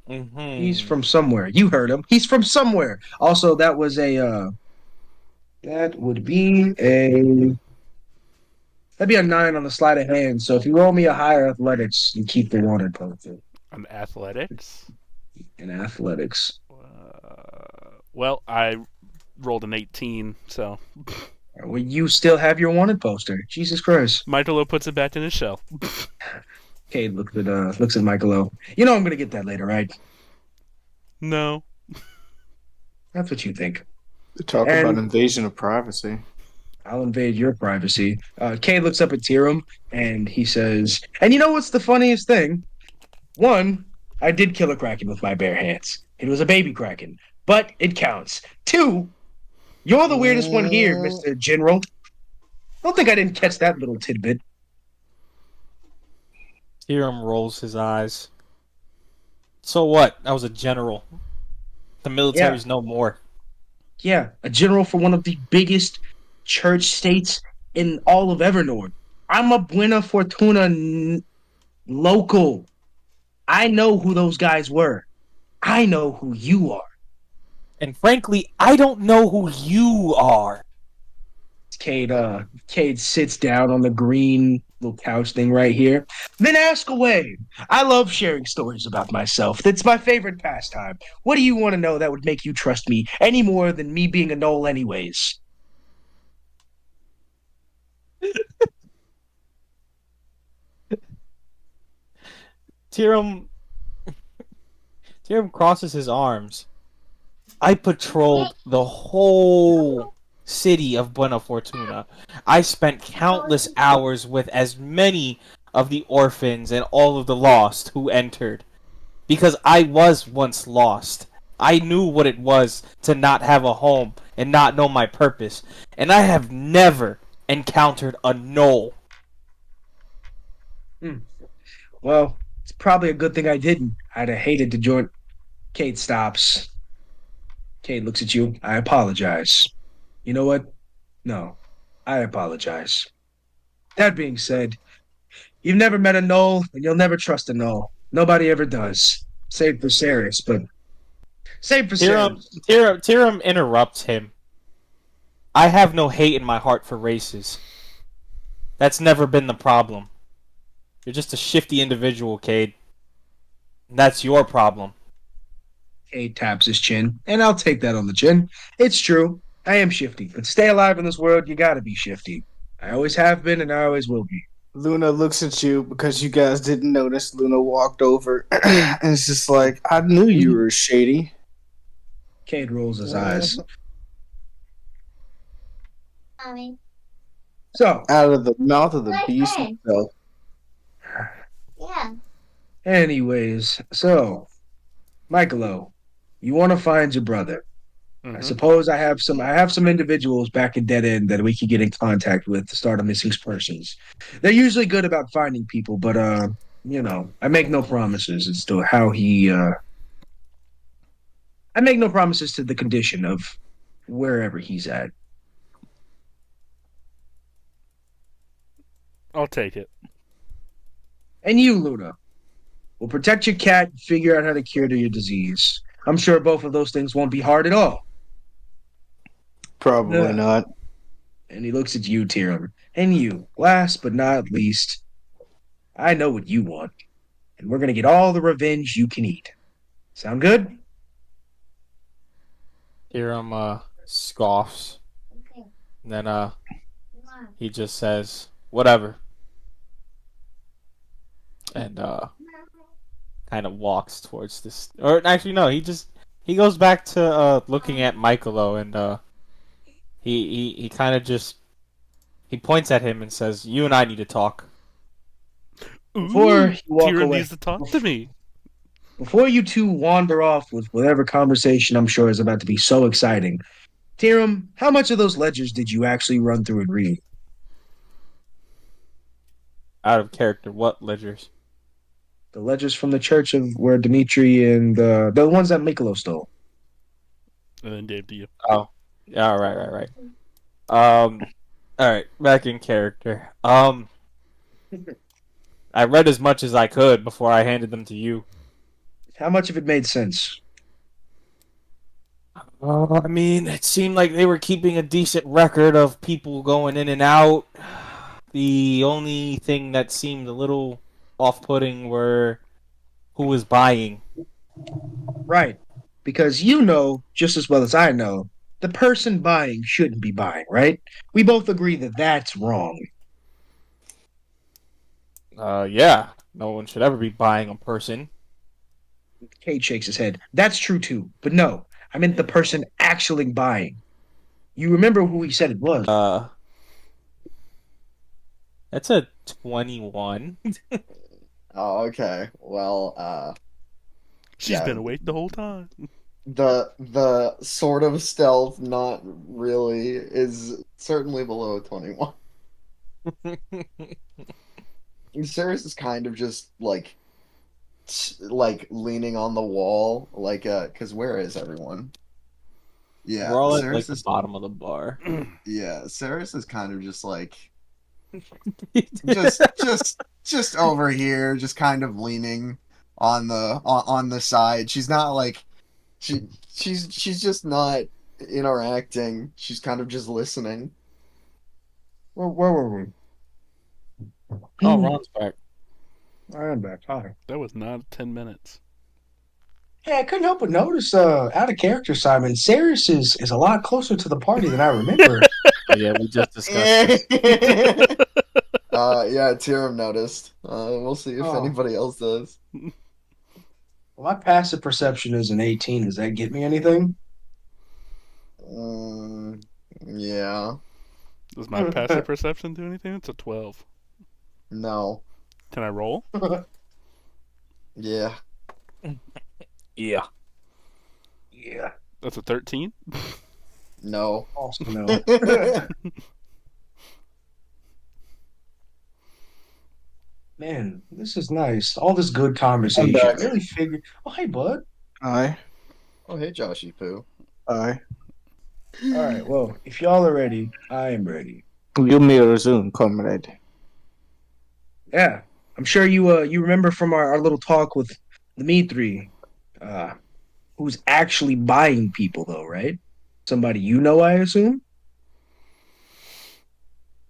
Mhm. He's from somewhere. You heard him. He's from somewhere. Also, that was a. That would be a. That'd be a 9 on the sleight of hand. So if you roll me a higher athletics, you keep the wanted poster. I'm athletics. In athletics. Well, I rolled an 18, so Well, you still have your wanted poster. Jesus Christ. Michaelo puts it back in his shell. Cade looks at Michaelo. You know I'm gonna get that later, right? No. That's what you think. Talk And- about invasion of privacy. I'll invade your privacy. Cade looks up at Tyrum and he says, and you know what's the funniest thing? One, I did kill a kraken with my bare hands. It was a baby kraken, but it counts. Two, you're the weirdest one here, Mr. General. Don't think I didn't catch that little tidbit. Tyrum rolls his eyes. So what? I was a general. The military's no more. Yeah, a general for one of the biggest church states in all of Evernorth. I'm a Buena Fortuna local. I know who those guys were. I know who you are. And frankly, I don't know who you are. Cade sits down on the green little couch thing right here. Then ask away. I love sharing stories about myself. That's my favorite pastime. What do you want to know that would make you trust me any more than me being a knoll anyways? Tyrum crosses his arms. I patrolled the whole city of Buena Fortuna. I spent countless hours with as many of the orphans and all of the lost who entered. Because I was once lost. I knew what it was to not have a home and not know my purpose. And I have never encountered a knoll. Well, it's probably a good thing I didn't. I'd have hated to join. Cade stops. Cade looks at you. I apologize. You know what? No, I apologize. That being said, you've never met a knoll, and you'll never trust a knoll. Nobody ever does. Save for Ceres, but save for Ceres. Tyrum interrupts him. I have no hate in my heart for races. That's never been the problem. You're just a shifty individual, Cade. That's your problem. Cade taps his chin, and I'll take that on the chin. It's true. I am shifty, but to stay alive in this world, you gotta be shifty. I always have been, and I always will be. Luna looks at you because you guys didn't notice. Luna walked over and it's just like, I knew you were shady. Cade rolls his eyes. Mommy. So, Out of the mouth of the beast Okay. himself. Yeah. anyways, Michaelo, you want to find your brother. I Mhm. suppose I have some individuals back in Dead End that we can get in contact with to start a missing persons. They're usually good about finding people, but I make no promises as to how he I make no promises to the condition of wherever he's at. I'll take it. And you, Luna, will protect your cat and figure out how to cure your disease. I'm sure both of those things won't be hard at all. Probably Yeah. not. And he looks at you, Tyrum. And you, last but not least, I know what you want, and we're gonna get all the revenge you can eat. Sound good? Hiram scoffs. Okay. And then Mom. he just says, "Whatever," and kind of walks towards this. Or actually, no, he goes back to looking at Michaelo, and he kind of just he points at him and says, "You and I need to talk." Before Ooh, you walk Tyrum away, needs to talk to me. before you two wander off with whatever conversation I'm sure is about to be so exciting, Tyrum, how much of those ledgers did you actually run through and read? Out of character, what ledgers? The ledgers from the church of where Dimitri and the ones that Michaelo stole. And then Dave to you. Oh, yeah, right. All right, back in character. I read as much as I could before I handed them to you. How much of it made sense? I mean, it seemed like they were keeping a decent record of people going in and out. The only thing that seemed a little off-putting were who was buying. Right. Because you know, just as well as I know, the person buying shouldn't be buying, right? We both agree that that's wrong. Yeah, no one should ever be buying a person. Cade shakes his head. That's true too. But no, I meant the person actually buying. You remember who he said it was. That's a 21. Oh, okay. Well, She's Yeah. been awake the whole time. the sort of stealth, not really, is certainly below 21. Ceres is kind of just like leaning on the wall, because where is everyone? Yeah, We're all at like Ceres the is bottom of the bar. yeah, Ceres is kind of just like just just over here, just kind of leaning on the side. She's not like she's just not interacting. She's kind of just listening. Where were we? Oh, Ron's back. I am back. Hi. That was not 10 minutes. Hey, I couldn't help but notice, out of character, Simon, Ceres is a lot closer to the party than I remember. Oh, yeah, we just discussed this. Yeah, Tyrum noticed. We'll see if Oh. anybody else does. Well, my passive perception is an 18. Does that get me anything? Yeah. Does my passive perception do anything? It's a 12. No. Can I roll? Yeah. Yeah. Yeah. That's a 13. No. Also no. Man, this is nice. All this good conversation. back. Really figured. Oh, hey, bud. Aye. Oh, hey, Joshy Poo. Aye. All right. Well, if y'all are ready, I am ready. You may resume, comrade. Yeah, I'm sure you remember from our little talk with the Mitri, who's actually buying people though, right? Somebody you know, I assume.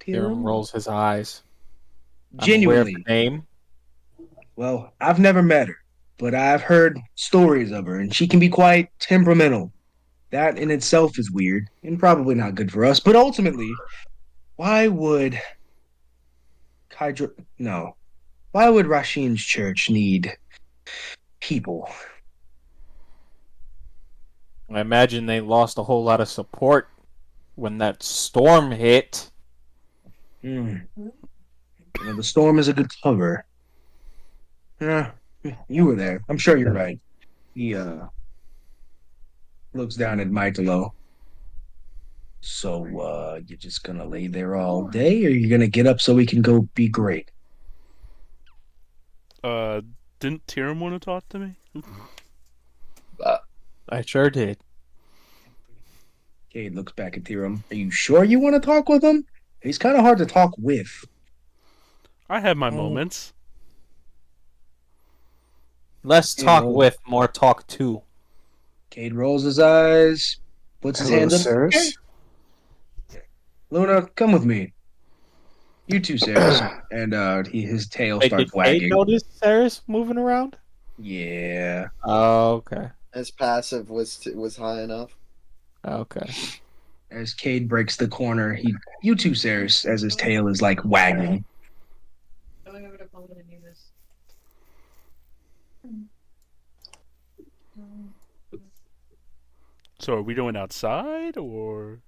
Hiram rolls his eyes. I'm aware of Genuinely. the name. Well, I've never met her, but I've heard stories of her, and she can be quite temperamental. That in itself is weird and probably not good for us. But ultimately, why would Kydra? No, why would Rasheen's church need people? I imagine they lost a whole lot of support when that storm hit. You know, the storm is a good cover. Yeah, you were there. I'm sure you're right. He looks down at Michaelo. So, you're just gonna lay there all day, or you're gonna get up so we can go be great? Didn't Tyrum want to talk to me? I sure did. Cade looks back at Tyrum. Are you sure you want to talk with him? He's kind of hard to talk with. I have my moments. Less Yeah, talk well- with, more talk to. Cade rolls his eyes, puts his Hello, hands up. Ceres. Luna, come with me. You too, Ceres. And his tail Wait, starts did Cade wagging. notice Ceres moving around? Yeah. Oh, okay. His passive was high enough. Okay. As Cade breaks the corner, you too, Ceres, as his tail is like wagging. So are we going outside or?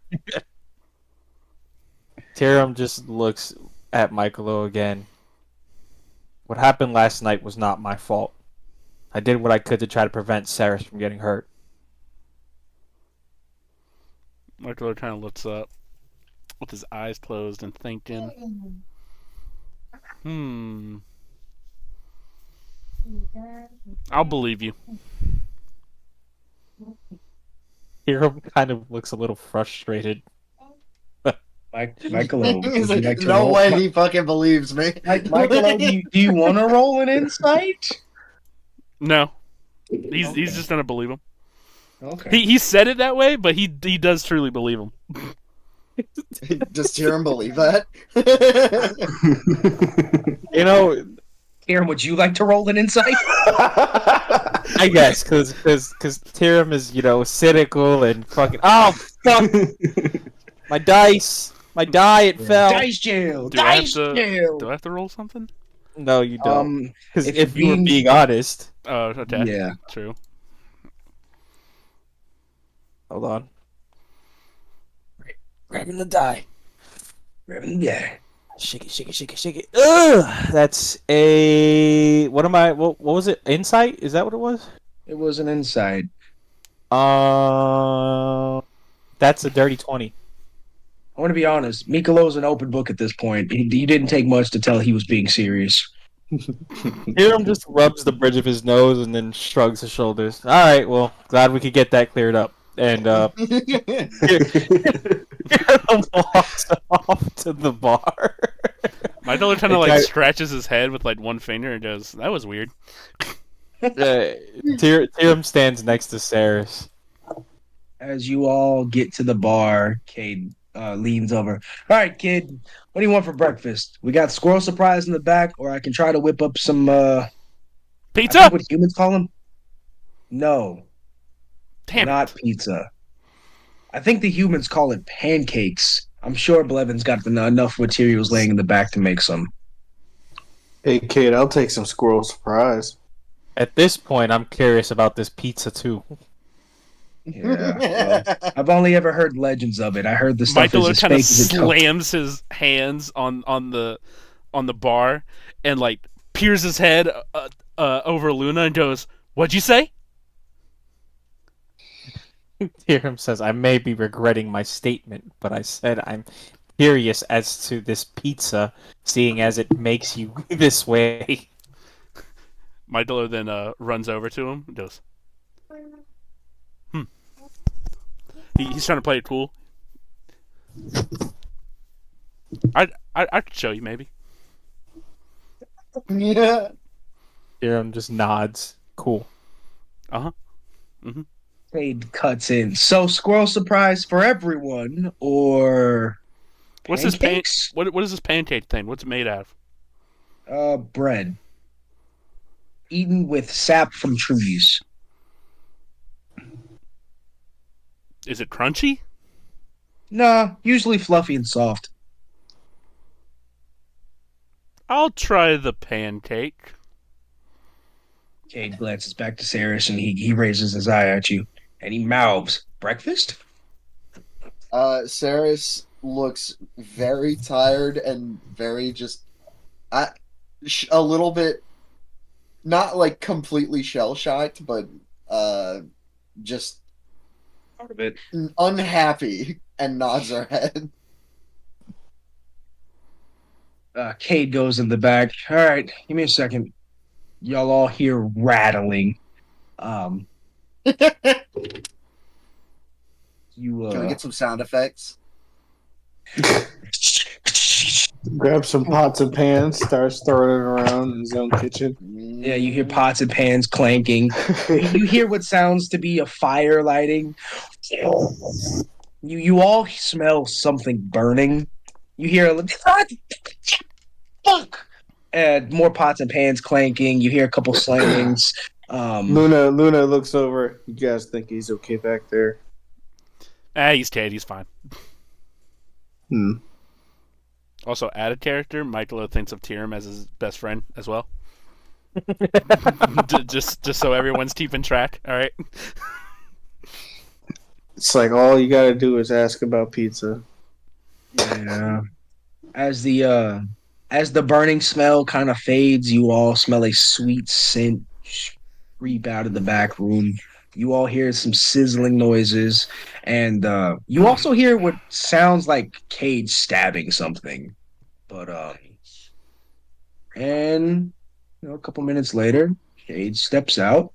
Tyrum just looks at Michaelo again. What happened last night was not my fault. I did what I could to try to prevent Ceres from getting hurt. Michaelo kind of looks up with his eyes closed and thinking. I'll believe you. Tyrum kind of looks a little frustrated. Michaelo, He's would you like, like to no roll? way he fucking believes me. Michaelo, do you want to roll an insight? No, he's just gonna believe him. Okay. He said it that way, but he does truly believe him. Does Tyrion believe that? You know, Aaron, would you like to roll an insight? I guess because Tyrum is cynical and fucking. Oh fuck! My dice, it fell. Dice jail. Do I have Dice to? jail. Do I have to roll something? No, you don't. Because if if you're you were being- being honest, Oh, okay. Yeah. True. hold on. Grabbing the die. Yeah. Shake it. Ugh! That's a. What am I? What was it? Insight? Is that what it was? It was an insight. That's a dirty 20. I want to be honest. Michelo's an open book at this point. He didn't take much to tell he was being serious. Hiram just rubs the bridge of his nose and then shrugs his shoulders. All right, well, glad we could get that cleared up. And walks off to the bar. Michaelo kind of like scratches his head with like one finger and goes, "That was weird." Tyrum stands next to Ceres. As you all get to the bar, Cade leans over. All right, kid, what do you want for breakfast? We got squirrel surprise in the back, or I can try to whip up some I Pizza? think what humans call them? No, Damn not it. pizza. I think the humans call it pancakes. I'm sure Blevan's got enough materials laying in the back to make some. Hey, kid, I'll take some squirrel surprise. At this point, I'm curious about this pizza too. Yeah, well, I've only ever heard legends of it. I heard the stuff Michaelo is as kind of fake as it comes. slams his hands on the bar and like peers his head over Luna and goes, "What'd you say?" Tyrum says, I may be regretting my statement, but I said I'm curious as to this pizza, seeing as it makes you this way. Michaelo then runs over to him and goes, He's trying to play it cool. I could show you maybe. Yeah. Tyrum just nods. Cool. Cade cuts in. So squirrel surprise for everyone, or What's pancakes? this what is this pancake thing? What's it made out of? Bread. Eaten with sap from trees. Is it crunchy? Nah, usually fluffy and soft. I'll try the pancake. Cade glances back to Ceres and he raises his eye at you and he mouths, "Breakfast?" Ceres looks very tired and very just a little bit, not like completely shell shocked, but just Part of it. unhappy, and nods her head. Cade goes in the back. All right, give me a second. Y'all all hear rattling. You Can we get some sound effects? Grab some pots and pans, starts throwing it around in his own kitchen. Yeah, you hear pots and pans clanking. You hear what sounds to be a fire lighting. You all smell something burning. You hear a little fuck, and more pots and pans clanking. You hear a couple slammings. Luna looks over. You guys think he's okay back there? He's Cade. He's fine. Hmm. Also, added character, Michaelo thinks of Tyrum as his best friend as well. just so everyone's keeping track. All right. It's like all you gotta do is ask about pizza. Yeah. As the uh as the burning smell kind of fades, you all smell a sweet scent creep out of the back room. You all hear some sizzling noises, and you also hear what sounds like Cade stabbing something. But and a couple minutes later, Cade steps out,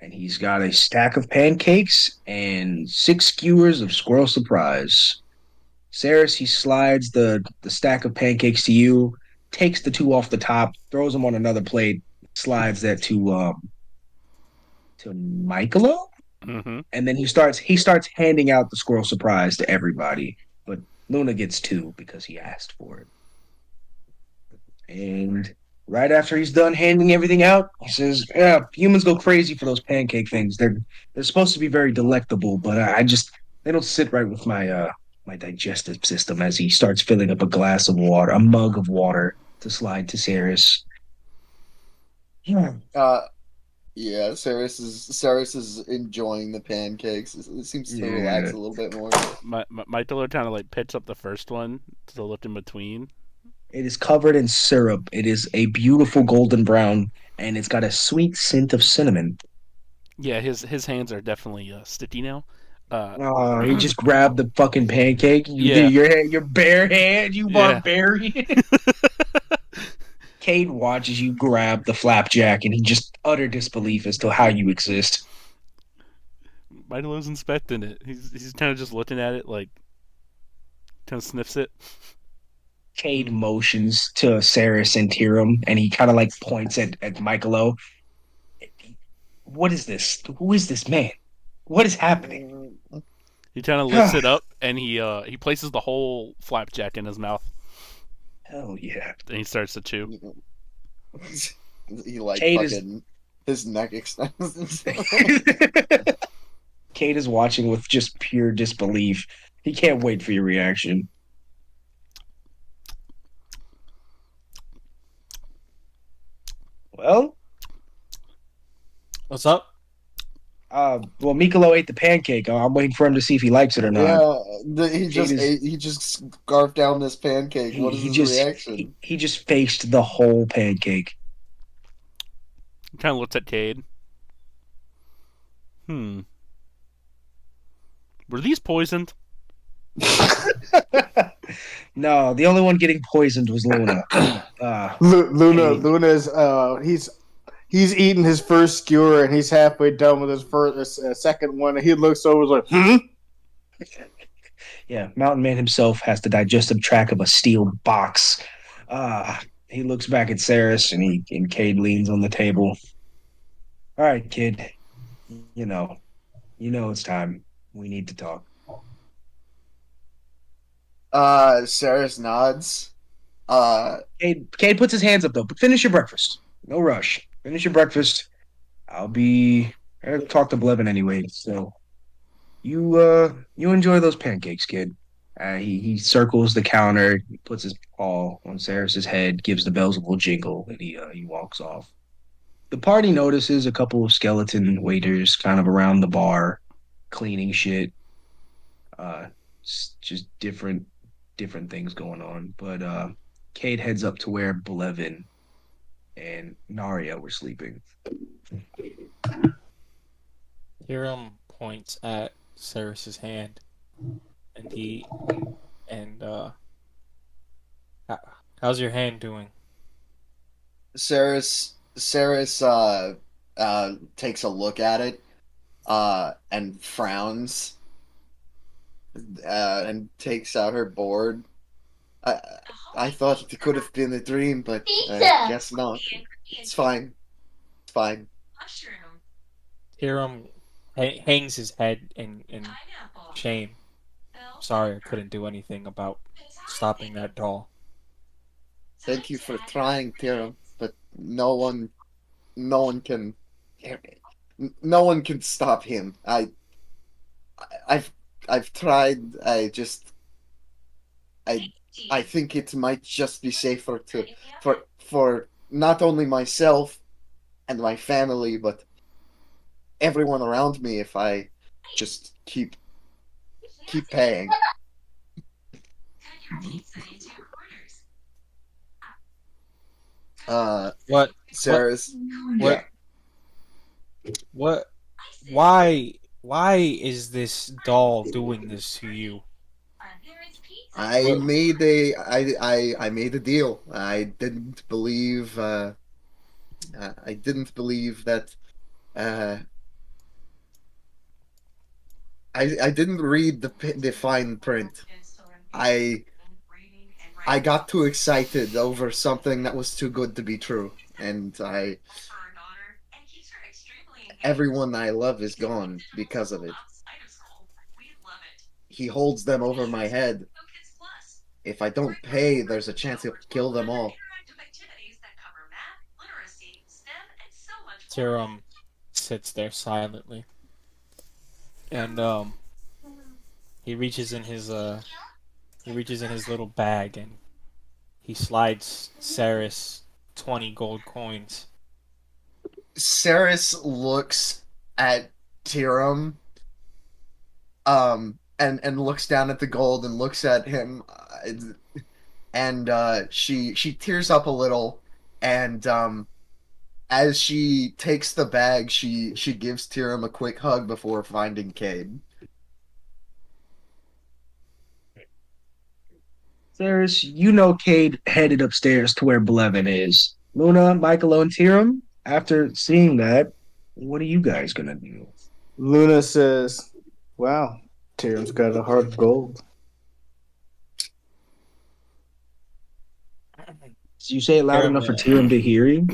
and he's got a stack of pancakes and 6 skewers of squirrel surprise. Ceres, he slides the stack of pancakes to you, takes the two off the top, throws them on another plate, slides that to Michaelo, Mm-hmm. and then he starts handing out the squirrel surprise to everybody. But Luna gets two because he asked for it. And right after he's done handing everything out, he says, "Yeah, humans go crazy for those pancake things. They're supposed to be very delectable, but I just they don't sit right with my digestive system." As he starts filling up a mug of water to slide to Ceres. Yeah. Yeah, Ceres is enjoying the pancakes. It seems to relax Yeah. a little bit more. Michaelo kind of like picks up the first one to look in between. It is covered in syrup. It is a beautiful golden brown, and it's got a sweet scent of cinnamon. Yeah, his hands are definitely sticky now. Oh, he just grabbed the fucking pancake. You Yeah, did your bare hand, you yeah. barbarian. Cade watches you grab the flapjack, and he just utter disbelief as to how you exist. Michaelo's inspecting it. He's kind of just looking at it, like kind of sniffs it. Cade motions to Ceras and Tyrum, and he kind of like points at Michaelo. What is this? Who is this man? What is happening? He kind of lifts it up and he places the whole flapjack in his mouth Hell yeah. and he starts to chew. He like Cade is fucking his neck extends. Cade is watching with just pure disbelief. He can't wait for your reaction. Well, What's up? well, Michaelo ate the pancake. I'm waiting for him to see if he likes it or not. Yeah, he Cade just is ate. He just scarfed down this pancake. he, What is he his just reaction? he just faced the whole pancake. He kind of looks at Cade. Were these poisoned? No, the only one getting poisoned was Luna. Cade. Luna's he's eating his first skewer and he's halfway done with his first second one. And he looks over like, Yeah, Mountain Man himself has the digestive tract of a steel box. He looks back at Ceres and Cade leans on the table. All right, kid. You know, it's time. We need to talk. Ceres nods. Cade puts his hands up though. But finish your breakfast. No rush. Finish your breakfast. I'll talk to Blevan anyway. So you enjoy those pancakes, kid. He circles the counter, he puts his paw on Ceres's head, gives the bells a little jingle, and he walks off. The party notices a couple of skeleton waiters kind of around the bar, cleaning shit. Just different things going on. But Cade heads up to where Blevan and Naria were sleeping. Hiram points at Ceres's hand, and how's your hand doing? Ceres takes a look at it and frowns and takes out her board. I I thought it could have been a dream, but I guess not. It's fine. It's fine. Hiram hangs his head in shame. sorry I couldn't do anything about stopping that doll. Thank you for trying, Tyrum, but no one can, no one can stop him. I've, I've tried. I, I think it might just be safer for not only myself and my family, but everyone around me if I just keep paying. Uh, What? What? Sarah's, What? yeah. What? Why? Why is this doll doing this to you? I What? made a I made a deal. I didn't believe that uh I didn't read the fine print. I I got too excited over something that was too good to be true, and I everyone I love is gone because of it. He holds them over my head. If I don't pay, there's a chance he'll kill them all. Tyrum sits there silently, and he reaches in his little bag and he slides Ceres 20 gold coins. Ceres looks at Tiram, and looks down at the gold and looks at him, and she tears up a little, and as she takes the bag, she gives Tiram a quick hug before finding Cade. There's, you know, Cade headed upstairs to where Blevan is. Luna, Michaelo, and Tyrum, after seeing that, what are you guys gonna do? Luna says, "Wow, Tyrum's got a heart of gold." So you say it loud Tyrum, enough for Tyrum to hear you?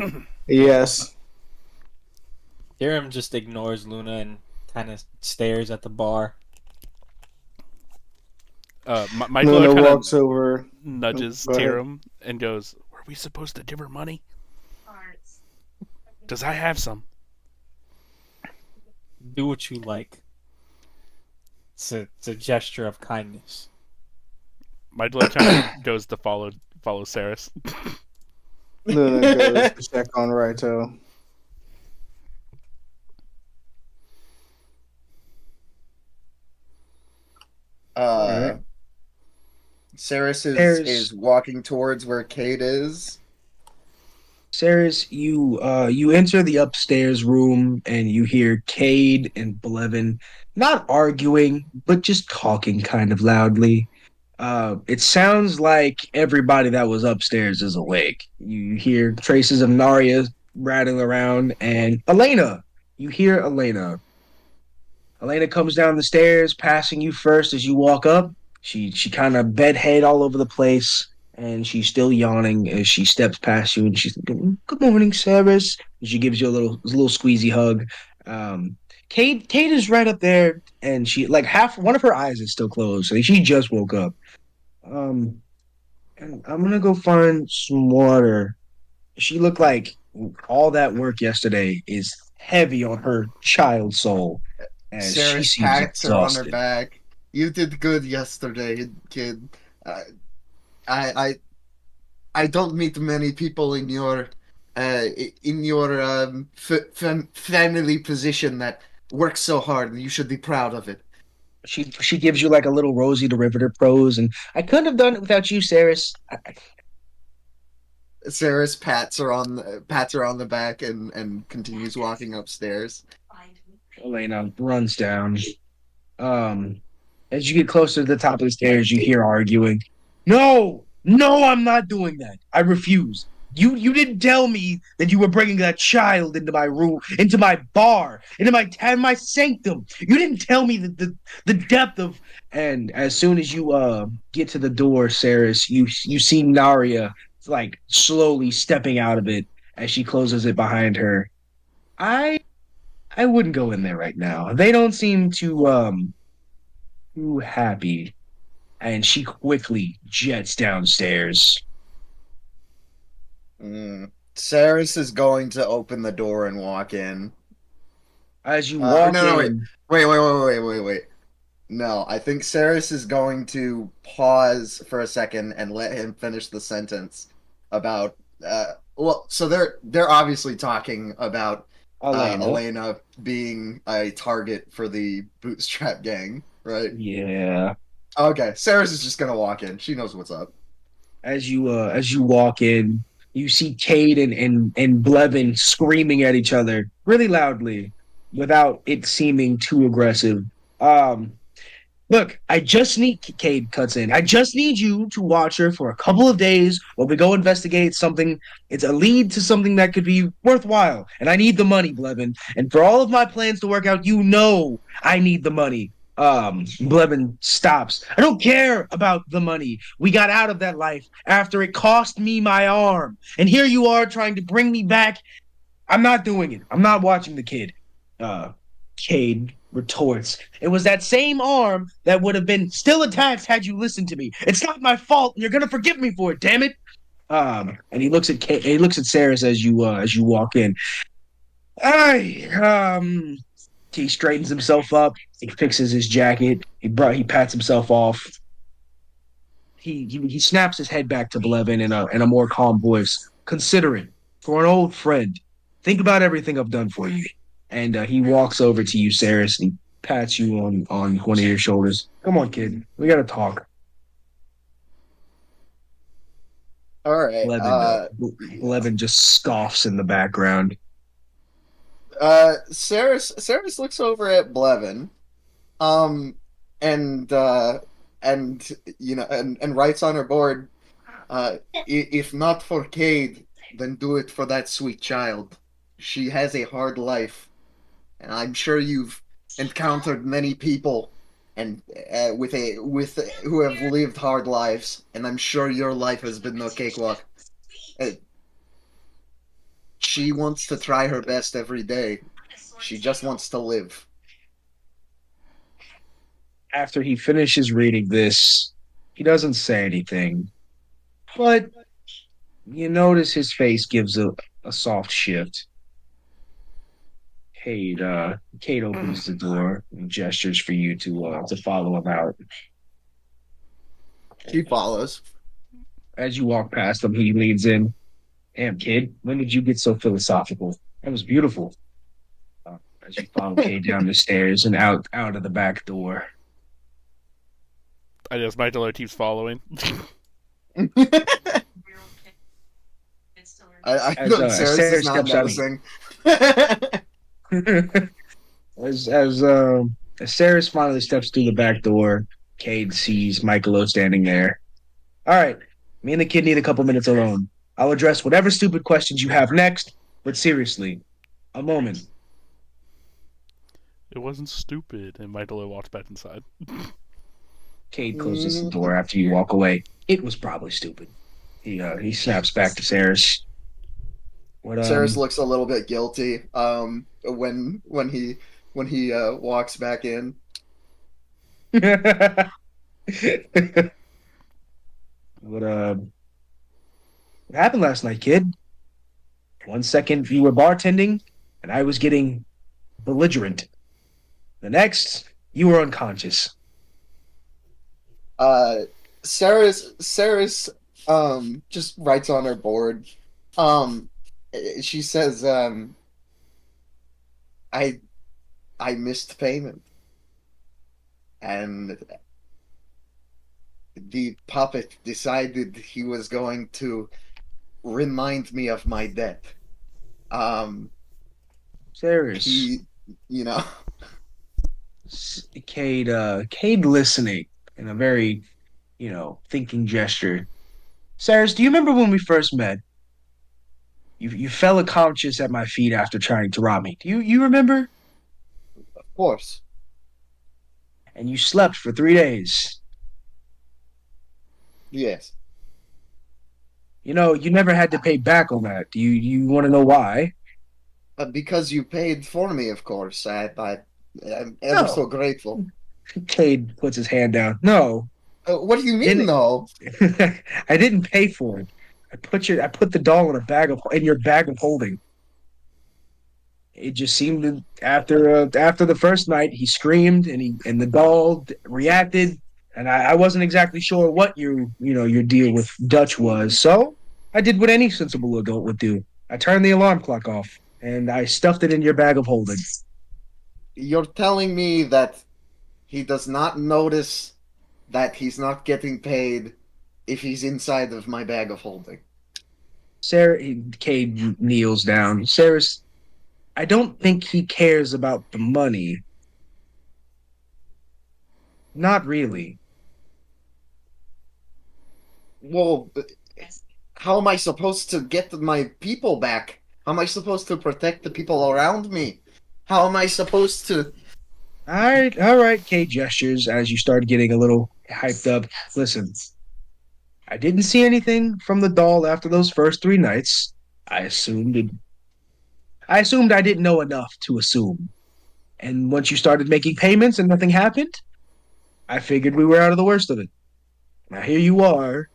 Yes. Tyrum just ignores Luna and kind of stares at the bar. Michaelo Luna kind of walks over. nudges Go ahead. Tyrum and goes, "Were we supposed to give her money? Does I have some?" Do what you like. It's a gesture of kindness. Michaelo kind of goes to follow Ceres. Luna goes to check on Raito. Uh, Alright. Ceres There's is walking towards where Cade is. Ceres, you enter the upstairs room and you hear Cade and Blevan not arguing, but just talking kind of loudly. It sounds like everybody that was upstairs is awake. You hear traces of Narya rattling around, and Elena. You hear Elena. Elena comes down the stairs, passing you first as you walk up. She kind of bedhead all over the place, and she's still yawning as she steps past you, and she's "Good morning, Ceres." And she gives you a little squeezy hug. Kate is right up there, and she like half one of her eyes is still closed, so she just woke up. Um, and I'm gonna go find some water. She looked like all that work yesterday is heavy on her child soul, as she Ceres seems pats her on her exhausted. back. You did good yesterday, kid. Uh, I I I don't meet many people uh in your family position that work so hard, and you should be proud of it. She gives you like a little rosy derivative prose, and I couldn't have done it without you, Ceres. Ceres pats her on the back and continues walking upstairs. Elena runs down. Um, as you get closer to the top of the stairs, you hear arguing. No, no, I'm not doing that. I refuse. You didn't tell me that you were bringing that child into my room, into my bar, into my sanctum. You didn't tell me the depth of. And as soon as you get to the door, Ceres, you see Naria like slowly stepping out of it as she closes it behind her. I I wouldn't go in there right now. They don't seem too happy. and she quickly jets downstairs. Ceres is going to open the door and walk in. As you No, walk no, wait. in, Wait. No, I think Ceres is going to pause for a second and let him finish the sentence about well, so they're obviously talking about Elena. Elena being a target for the Bootstrap gang, right? Yeah. Okay, Ceres is just gonna walk in. She knows what's up. As you walk in, you see Cade and Blevan screaming at each other really loudly without it seeming too aggressive. Um, Look, I just need Cade cuts in. I just need you to watch her for a couple of days while we go investigate something. It's a lead to something that could be worthwhile. And I need the money, Blevin. And for all of my plans to work out, you know I need the money. Blevin stops. I don't care about the money. We got out of that life after it cost me my arm. And here you are trying to bring me back. I'm not doing it. I'm not watching the kid. Uh, Cade retorts. It was that same arm that would have been still attached had you listened to me. It's not my fault, and you're gonna forgive me for it. Damn it. And he looks at he looks at Ceres as you walk in. I he straightens himself up. He fixes his jacket. He pats himself off. He snaps his head back to Blevin in a more calm voice. Consider it for an old friend. Think about everything I've done for you. And he walks over to you, Ceres, and he pats you on one of your shoulders. Come on, kid. We gotta talk. All right. Blevin just scoffs in the background. Ceres looks over at Blevin, um, and and writes on her board, if not for Cade, then do it for that sweet child. She has a hard life, and I'm sure you've encountered many people and with who have lived hard lives, and I'm sure your life has been no cakewalk. Uh, she wants to try her best every day. She just wants to live. After he finishes reading this, he doesn't say anything, but you notice his face gives a soft shift. Cade opens the door and gestures for you to follow him out. She follows. As you walk past him, he leans in. Damn, kid, when did you get so philosophical? That was beautiful. As you follow Cade down the stairs and out of the back door. I guess Michaelo keeps following. I As know Ceres is Sarah not steps out, noticing. as as uh, as Sarah finally steps through the back door, Cade sees Michaelo standing there. All right, me and the kid need a couple minutes alone. I'll address whatever stupid questions you have next, but seriously, a moment. It wasn't stupid, and Michaelo walks back inside. Cade closes the door after you walk away. It was probably stupid. He snaps back to Ceres. What Ceres looks a little bit guilty when he walks back in. what what happened last night, kid? 1 second you were bartending, and I was getting belligerent. The next, you were unconscious. Uh, Ceres just writes on her board. Um, she says, I I missed payment, and the puppet decided he was going to remind me of my debt. Um, Ceres, he, you know, Cade listening in a very, thinking gesture. Ceres, do you remember when we first met? You fell unconscious at my feet after trying to rob me. Do you remember? of course, And you slept for 3 days. yes. You never had to pay back on that. Do you want to know why? Because you paid for me, of course. I'm ever No. so grateful. Cade puts his hand down. No. What do you mean, Didn't though? I didn't pay for it. I put the doll in your bag of holding. It just seemed to, after the first night he screamed and the doll reacted, and I wasn't exactly sure what your deal with Dutch was. So I did what any sensible adult would do. I turned the alarm clock off and I stuffed it in your bag of holding. You're telling me that he does not notice that he's not getting paid if he's inside of my bag of holding. Sarah Cade kneels down. Sarah's I don't think he cares about the money. Not really. Well, how am I supposed to get my people back? How am I supposed to protect the people around me? How am I supposed to? All right, Cade gestures as you start getting a little hyped up. Listen, I didn't see anything from the doll after those first 3 nights. I assumed it, I assumed I didn't know enough to assume. And once you started making payments and nothing happened, I figured we were out of the worst of it. Now here you are,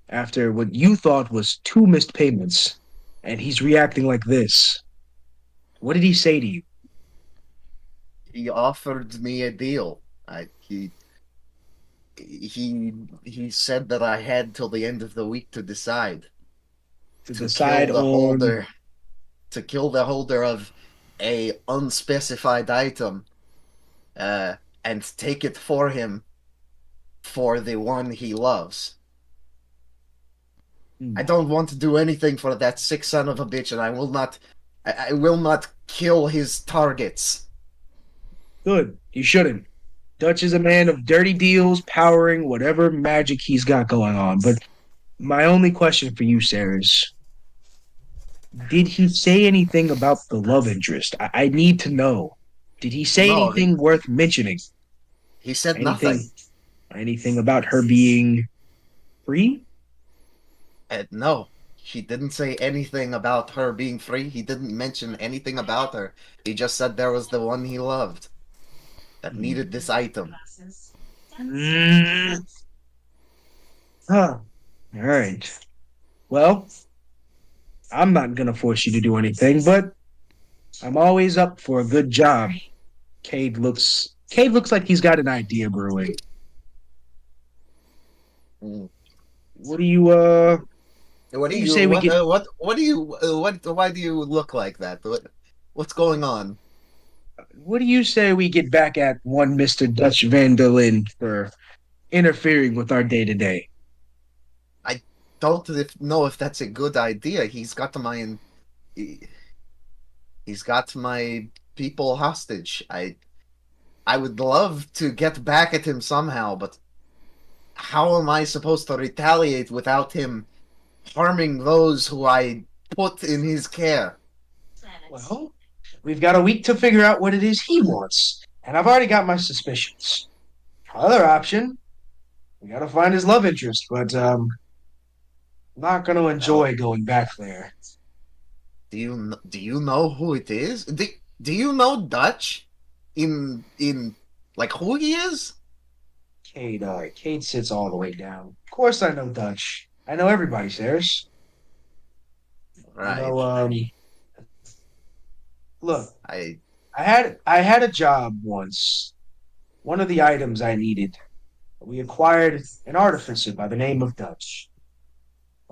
after what you thought was 2 missed payments, and he's reacting like this. What did he say to you? He offered me a deal. He said that I had till the end of the week to decide To to kill decide the on holder, to kill the holder of a unspecified item, uh, and take it for him for the one he loves. I don't want to do anything for that sick son of a bitch, and I will not. I will not kill his targets. Good. You shouldn't. Dutch is a man of dirty deals, powering whatever magic he's got going on. But my only question for you, Sarah, is did he say anything about the love interest? I need to know. Did he say No, anything worth mentioning? he said Anything nothing. anything about her being free? No, he didn't say anything about her being free. He didn't mention anything about her. He just said there was the one he loved that needed this item. Mm. Huh. All right. Well, I'm not gonna force you to do anything, but I'm always up for a good job. Cade looks like he's got an idea brewing. Mm. What do you What what do do you you say we get what do you what why do you look like that? What's going on? what do you say we get back at one Mr. Dutch Vanderlyn for interfering with our day to day? I don't know if that's a good idea. He- he's got my people hostage. I would love to get back at him somehow, but how am I supposed to retaliate without him harming those who I put in his care? Well, we've got a week to figure out what it is he wants, and I've already got my suspicions. Other option, we gotta find his love interest, but I'm not gonna Well, enjoy going back there. do you know who it is? Do you know Dutch? In like who he is? Cade sits all the way down. Of course I know Dutch. I know everybody, Ceres. You Right. know, look, I I had a job once. One of the items I needed, we acquired an artificer by the name of Dutch.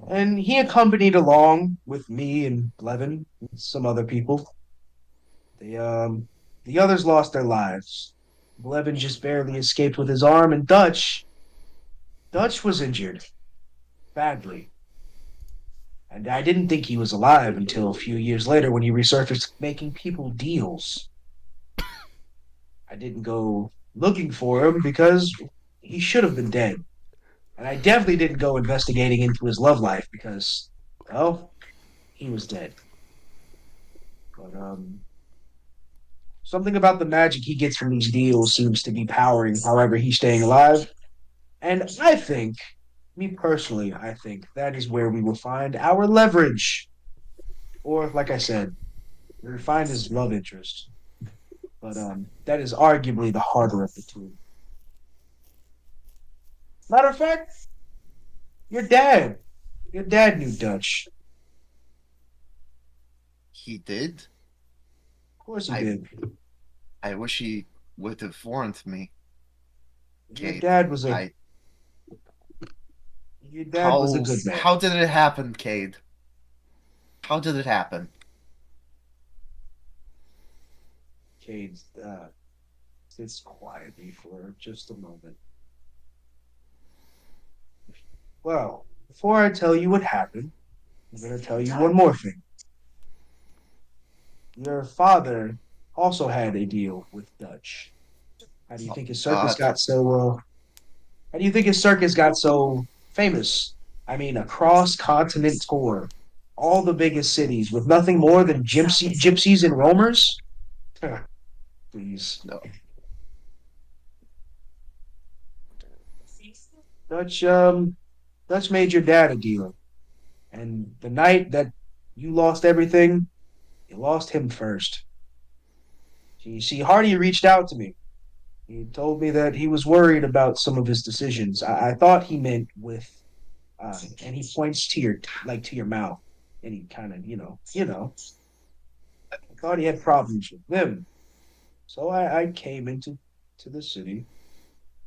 And he accompanied along with me and Blevan and some other people. The the others lost their lives. Blevan just barely escaped with his arm, and Dutch was injured badly. And I didn't think he was alive until a few years later when he resurfaced making people deals. I didn't go looking for him because he should have been dead. And I definitely didn't go investigating into his love life because, well, he was dead. But something about the magic he gets from these deals seems to be powering however he's staying alive. And me personally, I think that is where we will find our leverage. Or, like I said, we will find his love interest. But that is arguably the harder of the two. Matter of fact, your dad. Your dad knew Dutch. He did. Of course he I did. I wish he would have warned me. Your Cade. dad was a I your dad was a good man. how did it happen, Cade? How did it happen? Cade sits quietly for just a moment. Well, before I tell you what happened, I'm gonna tell you one more thing. Your father also had a deal with Dutch. How do you think his circus God. got so how do you think his circus got so famous? I mean, a cross-continent tour, all the biggest cities with nothing more than gypsies and roamers. Please, No. Dutch. Dutch made your dad a deal, and the night that you lost everything, you lost him first. You see, Hardy reached out to me. He told me that he was worried about some of his decisions. I thought he meant with, and he points to your to your mouth, and he kind of, I thought he had problems with them. So I came into the city,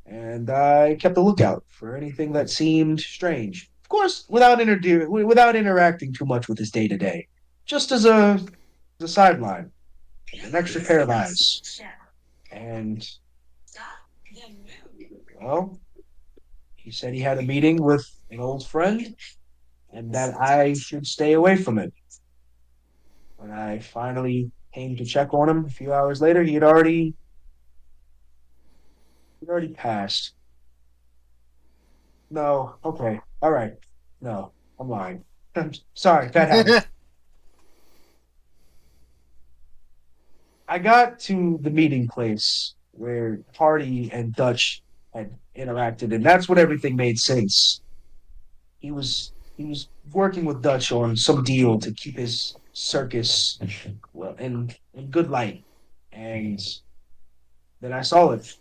and I kept a lookout for anything that seemed strange. Of course, without interacting too much with his day to day, just as a sideline, an extra pair of eyes. And well, he said he had a meeting with an old friend, and that I should stay away from it. When I finally came to check on him a few hours later, he'd already passed. No, okay, all right. No, I'm lying. I'm sorry, that happened. I got to the meeting place where Hardy and Dutch had interacted, and that's when everything made sense. He was working with Dutch on some deal to keep his circus well in good light, and then I saw it.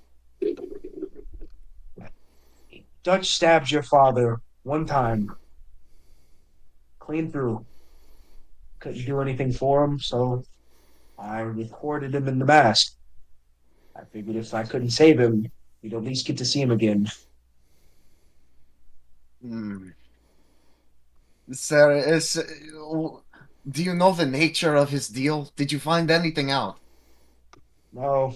Dutch stabbed your father one time, clean through. Couldn't do anything for him, so I reported him in the mask. I figured if I couldn't save him, we'd at least get to see him again. Hmm. Sarah, do you know the nature of his deal? Did you find anything out? No,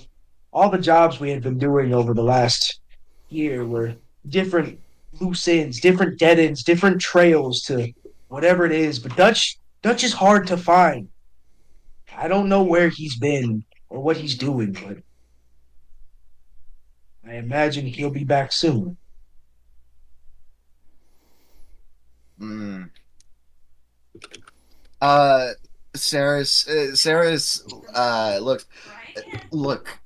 all the jobs we had been doing over the last year were different loose ends, different dead ends, different trails to whatever it is. But Dutch is hard to find. I don't know where he's been or what he's doing, but I imagine he'll be back soon. Hmm. Uh, Sarah's, look, look,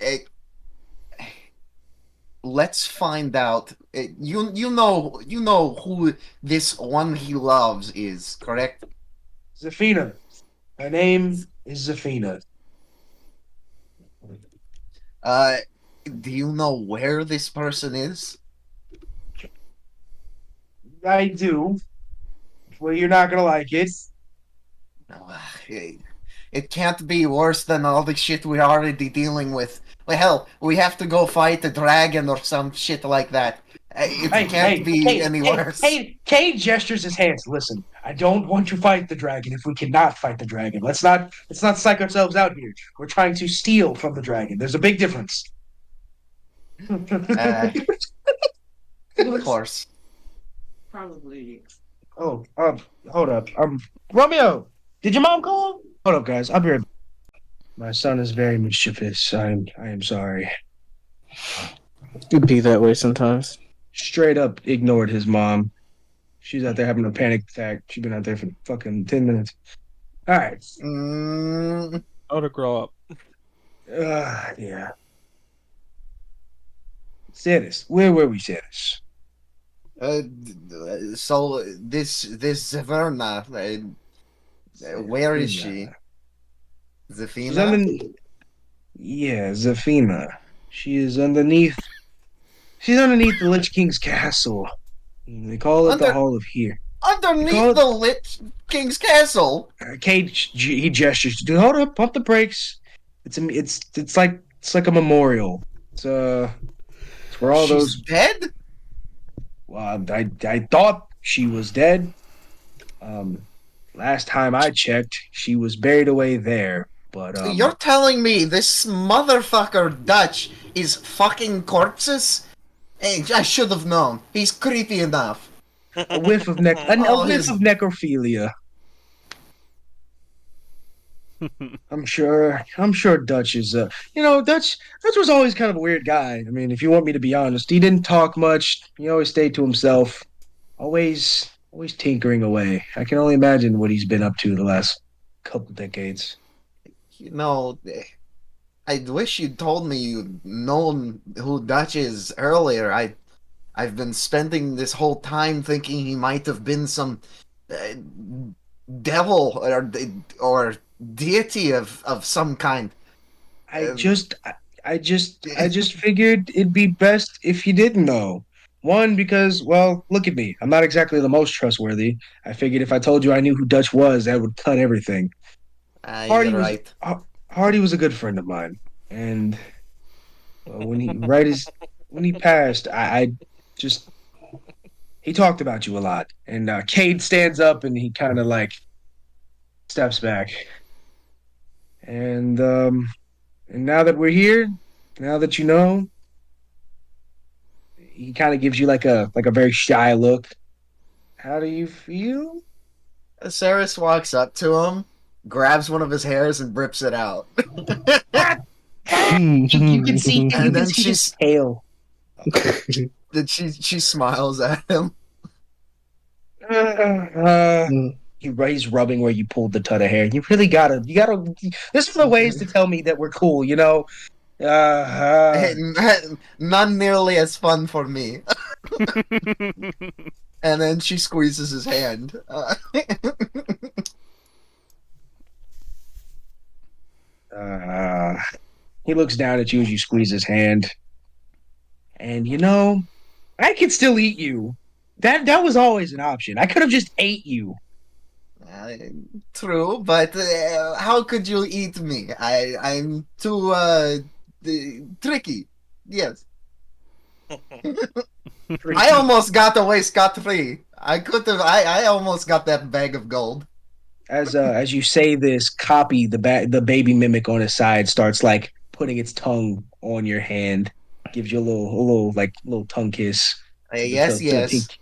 let's find out. You know who this one he loves is, correct? Zafina. Her name is Zafina. Uh, do you know where this person is? I do. Well, you're not gonna like it. It, it can't be worse than all the shit we're already dealing with. Well, hell, we have to go fight the dragon or some shit like that. It Hey, can't hey, be hey, any hey, worse. hey, Cade gestures his hands. Listen, I don't want to fight the dragon if we cannot fight the dragon. Let's not psych ourselves out here. We're trying to steal from the dragon. There's a big difference. Uh, of course. Probably. Oh, hold up. Romeo, did your mom call? Hold up, guys. I'll be right back. My son is very mischievous. I am sorry. It'd be that way sometimes. Straight up ignored his mom. She's out there having a panic attack. She's been out there for fucking 10 minutes. All right. Mm, How to grow up. Yeah. Ceres. Where were we, Ceres? so this Verna, where is she? Zafina. She's Zafina? under. Yeah, Zafina. She is underneath She's underneath the Lich King's castle. They call it the Under Hall of Here. They call underneath it the Lich King's castle. Cade. He gestures. Dude, hold up, pump the brakes. It's like a memorial. It's where all She's those. dead. I thought she was dead. Um, last time I checked, she was buried away there. But You're telling me this motherfucker Dutch is fucking corpses? Hey, I should have known. He's creepy enough. a whiff of neck, a Oh, whiff his of necrophilia. I'm sure. I'm sure Dutch is. Dutch was always kind of a weird guy. I mean, if you want me to be honest, he didn't talk much. He always stayed to himself. Always tinkering away. I can only imagine what he's been up to the last couple decades. you know, I wish you told me you'd known who Dutch is earlier. I've been spending this whole time thinking he might have been some uh, devil or deity of some kind. I Um, just, I, I just figured it'd be best if you didn't know. One, because, well, look at me. I'm not exactly the most trustworthy. I figured if I told you I knew who Dutch was, that would cut everything. Hardy you're was right. Hardy was a good friend of mine, and when he right as when he passed, I just he talked about you a lot. And Cade stands up and he kind of like steps back, and now that we're here, now that you know, he kind of gives you like a very shy look. How do you feel? Ceres walks up to him, grabs one of his hairs, and rips it out. Ah! Ah! You can see you And can then see his tail. then she smiles at him. Uh, he's rubbing where you pulled the tud of hair. You gotta. There's other ways to tell me that we're cool, you know. Uh, Hey, none nearly as fun for me. And then she squeezes his hand. uh, he looks down at you as you squeeze his hand, and I could still eat you. That was always an option. I could have just ate you. Uh, True, but how could you eat me? I'm too tricky. Yes, I almost got away scot free. I could have. I almost got that bag of gold. As you say this, copy the baby mimic on his side starts like putting its tongue on your hand, gives you a little tongue kiss with Yes, the pink.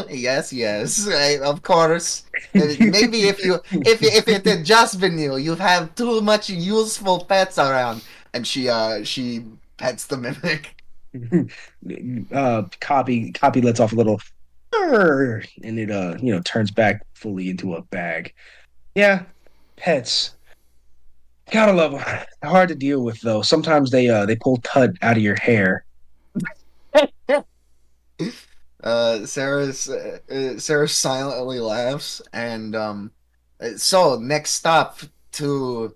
yes, yes, yes. Of course. Maybe if it had just been you, you have too much useful pets around. And she pets the mimic. Copy lets off a little, "Arr," and it turns back fully into a bag. Yeah, pets. Gotta love them. Hard to deal with though. Sometimes they pull tut out of your hair. Sarah silently laughs, and so next stop to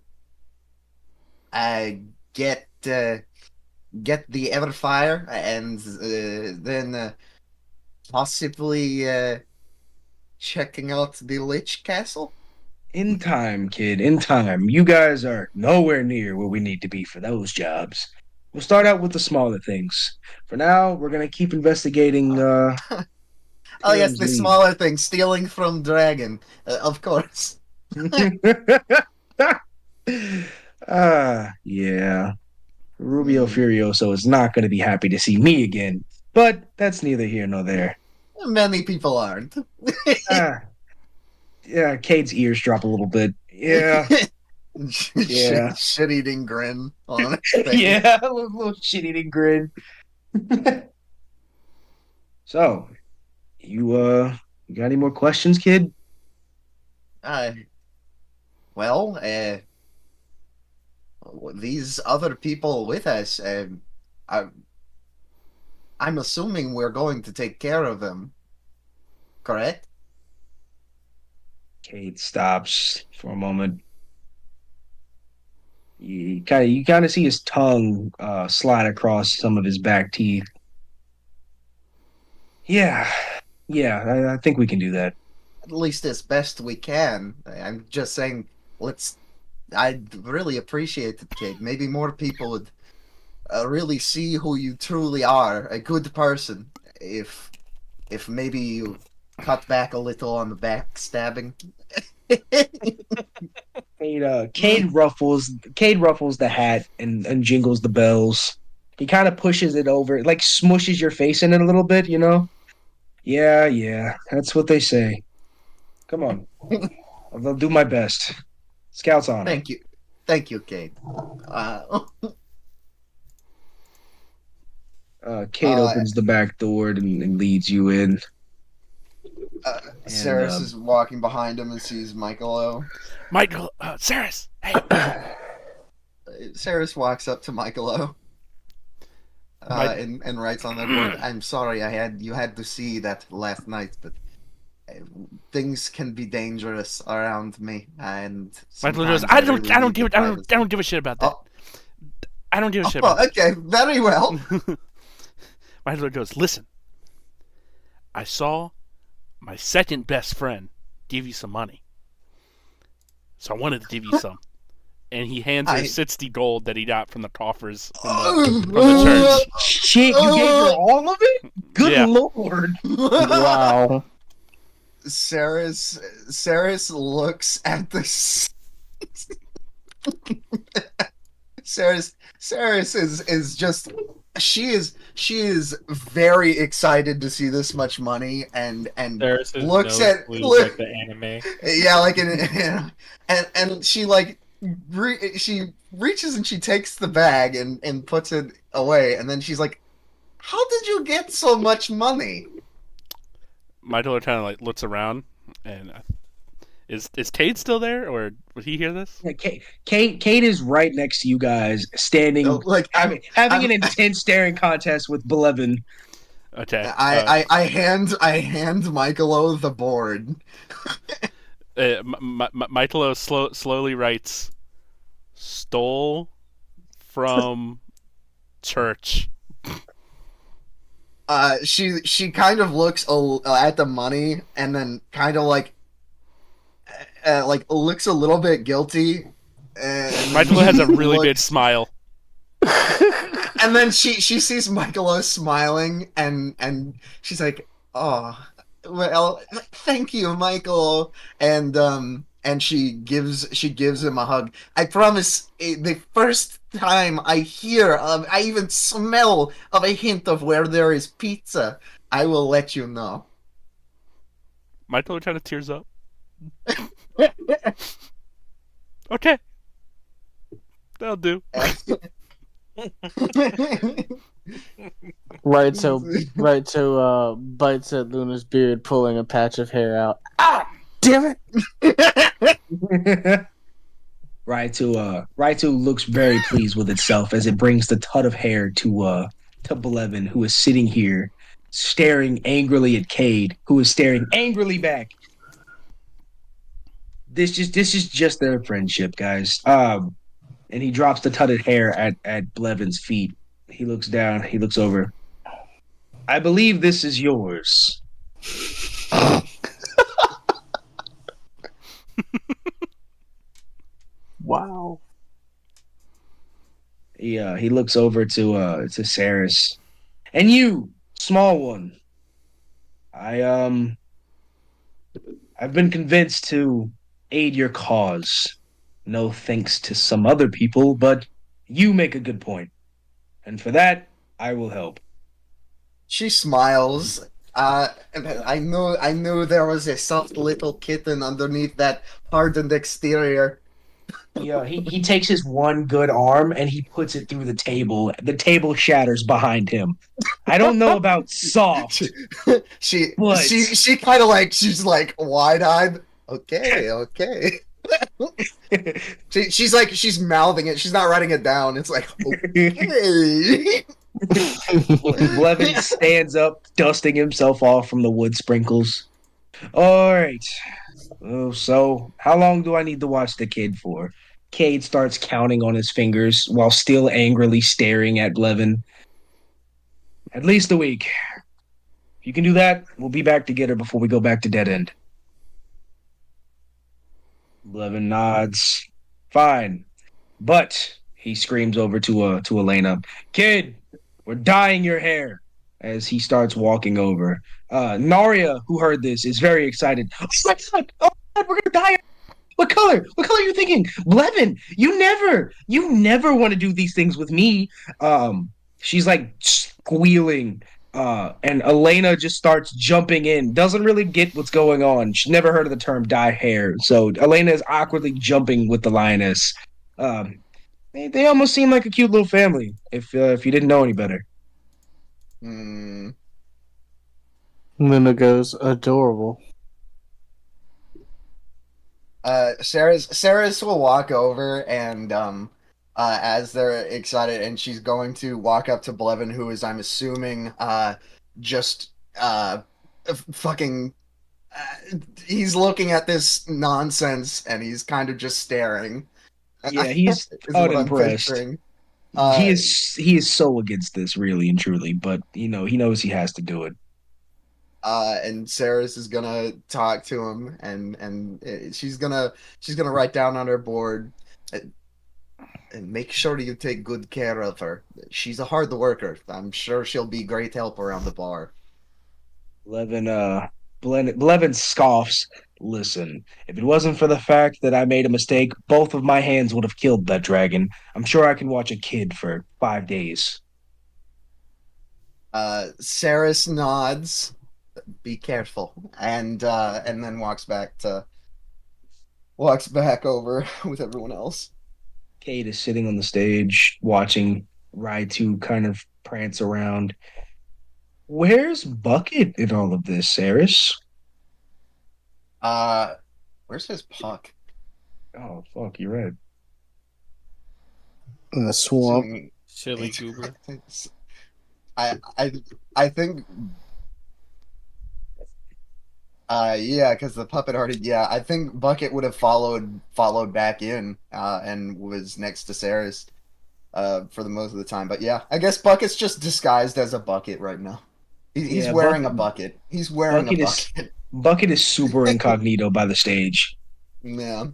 uh, get get the Everfire, and then possibly checking out the Lich Castle. In time, kid, in time. You guys are nowhere near where we need to be for those jobs. We'll start out with the smaller things. For now, we're gonna keep investigating Oh yes, Tyram's the lead. smaller thing, stealing from Dragon, of course. Yeah. Rubio Hmm. Furioso is not gonna be happy to see me again. But that's neither here nor there. Many people aren't. Ah, yeah, Cade's ears drop a little bit. Yeah, yeah. Shit-eating grin on his face. Yeah, a little shit-eating grin. So, you got any more questions, kid? Uh, well, these other people with us, I, I'm assuming we're going to take care of them, correct? Cade stops for a moment. You kind of see his tongue slide across some of his back teeth. Yeah, yeah, I think we can do that. At least as best we can. I'm just saying, let's. I'd really appreciate it, Kate. Maybe more people would really see who you truly are, a good person. If maybe you cut back a little on the backstabbing. Cade ruffles the hat and jingles the bells. He kind of pushes it over, like smushes your face in it a little bit, you know? Yeah, yeah, that's what they say. Come on, I'll do my best. Scout's honor. Thank you, thank you, Kate. Cade uh, opens the back door and leads you in. And Ceres is walking behind him and sees Michaelo. Michael, Ceres, hey. Ceres walks up to Michaelo and writes on the board, "I'm sorry, you had to see that last night, but things can be dangerous around me, and Michael goes, sometimes I really don't need give the it. I privacy." don't give a shit about that. Oh, I don't give a shit about okay, very well. that. Michael goes, listen. I saw my second best friend give you some money, so I wanted to give you some. And he hands her 60 gold that he got from the coffers from the church. Shit, you gave her all of it? Good Yeah. lord. Wow. Ceres looks at the Ceres is just she is very excited to see this much money and There's his looks nose at bleeds like the anime. yeah, like and she like she reaches and she takes the bag and puts it away, and then she's like, "How did you get so much money?" Michael kind of like looks around, and is Cade still there, or would he hear this? Yeah, Cade is right next to you guys, standing, Like having an intense staring contest with Blevan. Okay. I hand Michaelo the board. Michaelo slowly writes, "Stole from church." She kind of looks at the money and then kind of like looks a little bit guilty. And Michaelo has a really big smile. And then she sees Michaelo smiling and she's like, "Oh, well, thank you, Michael." And she gives him a hug. I promise, the first time I hear I even smell of a hint of where there is pizza, I will let you know. Michaelo kind of tears up. Okay. That'll do. Right to bites at Luna's beard, pulling a patch of hair out. Ah, damn it! Raito looks very pleased with itself as it brings the tut of hair to Blevan, who is sitting here staring angrily at Cade, who is staring angrily back. This is just their friendship, guys. And he drops the tutted hair at Blevan's feet. He looks down, he looks over. I believe this is yours. Wow. He looks over to Ceres. And you, small one. I've been convinced to aid your cause. No thanks to some other people, but you make a good point. And for that, I will help. She smiles. I knew there was a soft little kitten underneath that hardened exterior. Yeah, he takes his one good arm and he puts it through the table. The table shatters behind him. I don't know about soft, she but she kind of like she's like wide eyed. Okay. She's mouthing it. She's not writing it down. It's like okay. Blevin stands up, dusting himself off from the wood sprinkles. All right. Oh, so how long do I need to watch the kid for? Cade starts counting on his fingers while still angrily staring at Blevin. At least a week. If you can do that, we'll be back together before we go back to Dead End. Blevan nods. Fine. But he screams over to Elena, "Kid, we're dyeing your hair," as he starts walking over. Naria, who heard this, is very excited. "Oh my god! Oh my god, we're gonna dye. What color? What color are you thinking? Blevin, you never want to do these things with me." She's like squealing. And Elena just starts jumping in, doesn't really get what's going on. She's never heard of the term dye hair. So Elena is awkwardly jumping with the lioness. Um, they almost seem like a cute little family if you didn't know any better. Hmm. Luna goes, adorable. Ceres will walk over and as they're excited, and she's going to walk up to Blevin, who is, I'm assuming, just fucking. He's looking at this nonsense, and he's kind of just staring. Yeah, he's Is what I'm unimpressed. picturing. He Uh, is so against this, really and truly, but he knows he has to do it. and Ceres is gonna talk to him, and she's gonna write down on her board, and make sure you take good care of her. She's a hard worker. I'm sure she'll be great help around the bar. Blevin, Blevin scoffs. "Listen, if it wasn't for the fact that I made a mistake, both of my hands would have killed that dragon. I'm sure I can watch a kid for 5 days." Ceres nods. Be careful, and then walks back over with everyone else. Kate is sitting on the stage watching Raitu kind of prance around. Where's Bucket in all of this, Ceres? Uh, where's his puck? Oh, fuck, you're right. In the swamp. Assuming- Silly goober. I I I think yeah, because the puppet already, yeah, I think Bucket would have followed back in and was next to Ceres for the most of the time. But yeah, I guess Bucket's just disguised as a bucket right now. He's Yeah, wearing a bucket. He's wearing a Bucket is bucket. Bucket is super incognito by the stage. Yeah.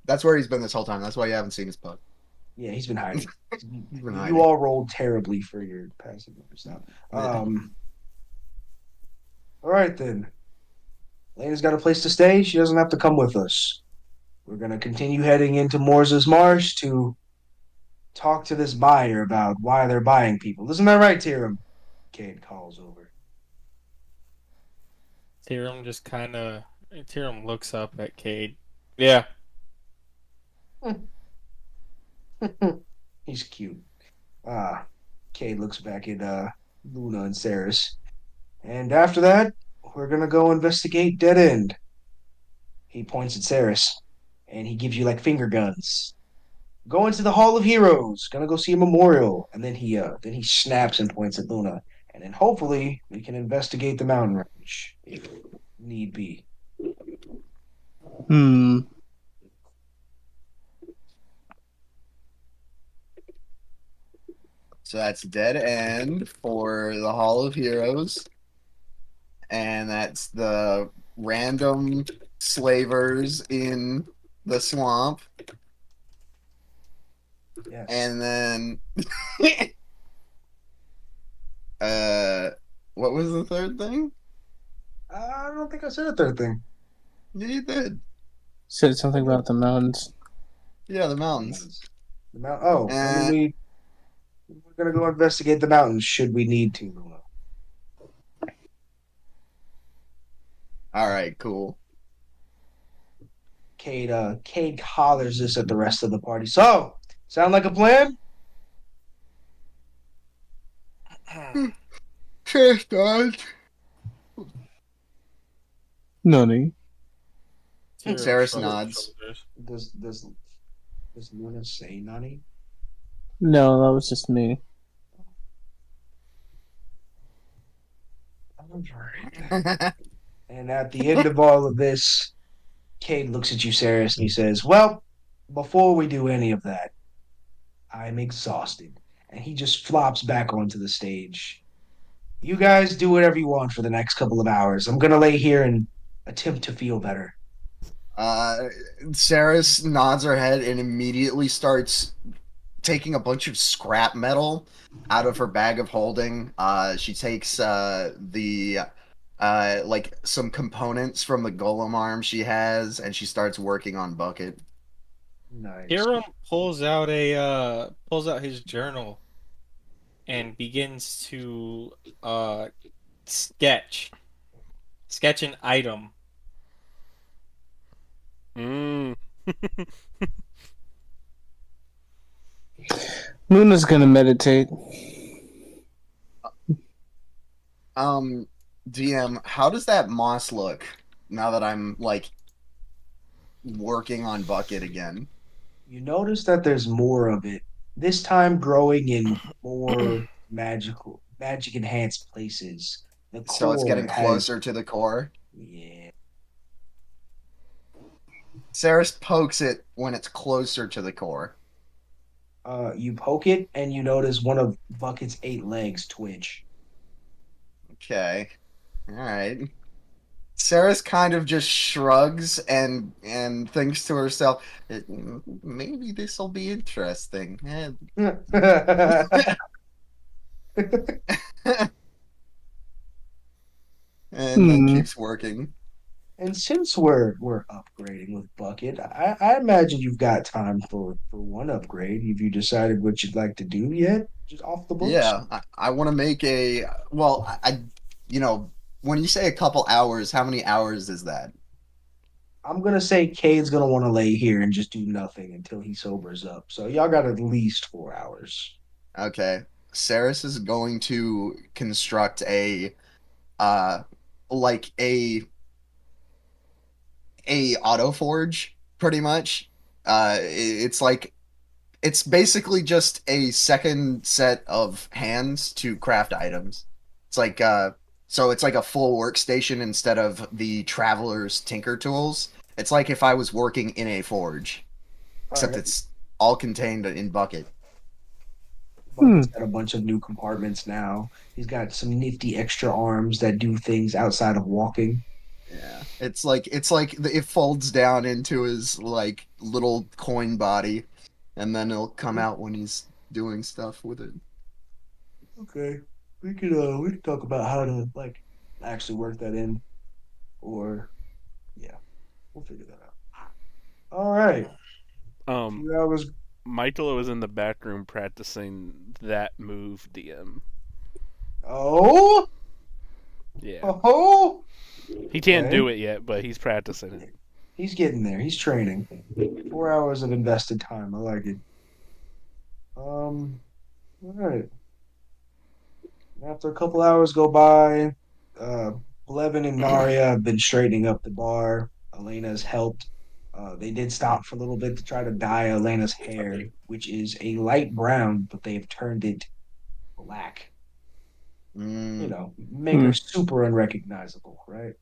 That's where he's been this whole time. That's why you haven't seen his puck. Yeah, he's been hiding. He's been You hiding. all rolled terribly for your passive numbers now. All right then. Lena's got a place to stay. She doesn't have to come with us. We're gonna continue heading into Morza's Marsh to talk to this buyer about why they're buying people. Isn't that right, Tyrum? Cade calls over. Tyrum looks up at Cade. Yeah. He's cute. Cade looks back at Luna and Ceres. And after that, we're gonna go investigate Dead End. He points at Ceres, and he gives you like finger guns. Going to the Hall of Heroes. Gonna go see a memorial, and then he snaps and points at Luna, and then hopefully we can investigate the mountain range if need be. Hmm. So that's Dead End for the Hall of Heroes. And that's the random slavers in the swamp. Yes. And then what was the third thing? I don't think I said a third thing. Yeah, you did. Said something about the mountains. Yeah, the mountains. And we're gonna go investigate the mountains should we need to, Luna. All right, cool. Cade hollers this at the rest of the party. So, sound like a plan? Sure, God. Nani? Tyrum Ceres shrugs nods. shoulders. Does Luna say Nani? No, that was just me. And at the end of all of this, Cade looks at you, Ceres, and he says, "Well, before we do any of that, I'm exhausted." And he just flops back onto the stage. You guys do whatever you want for the next couple of hours. I'm gonna lay here and attempt to feel better. Uh, Ceres nods her head and immediately starts taking a bunch of scrap metal out of her bag of holding. She takes the like some components from the golem arm she has, and she starts working on Bucket. Nice. Hiram pulls out his journal and begins to uh sketch sketch an item. Mm. Luna's gonna meditate. Um, DM, how does that moss look now that I'm like working on Bucket again? You notice that there's more of it, this time growing in more magic enhanced places. The So it's core getting has, closer to the core. yeah. Ceres pokes it when it's closer to the core. You poke it and you notice one of Bucket's 8 legs twitch. Okay. All right. Ceres kind of just shrugs and thinks to herself, maybe this will be interesting. And then Hmm. keeps working. And since we're upgrading with Bucket, I imagine you've got time for one upgrade. Have you decided what you'd like to do yet? Just off the books? Yeah, I want to make a well, you know, when you say a couple hours, how many hours is that? I'm gonna say Cade's gonna want to lay here and just do nothing until he sobers up. So y'all got at least 4 hours. Okay. Ceres is going to construct a uh like a auto forge pretty much. It's like it's basically just a second set of hands to craft items. It's like so it's like a full workstation instead of the traveler's tinker tools. It's like if I was working in a forge, All except right. it's all contained in Bucket. Hmm. Bucket's got a bunch of new compartments now. He's got some nifty extra arms that do things outside of walking. Yeah, it's like it folds down into his like little coin body, and then it'll come out when he's doing stuff with it. Okay. We could talk about how to like actually work that in, or yeah, we'll figure that out. All right. Um, 2 hours. Michaelo was in the back room practicing that move. DM. Oh, Yeah, oh. he can't Okay. do it yet, but he's practicing it. He's getting there. He's training. 4 hours of invested time. I like it. All right. After a couple hours go by, uh, Blevan and Naria have been straightening up the bar. Elena's helped. They did stop for a little bit to try to dye Elena's hair, which is a light brown, but they've turned it black. Mm, Make her Hmm. super unrecognizable, right?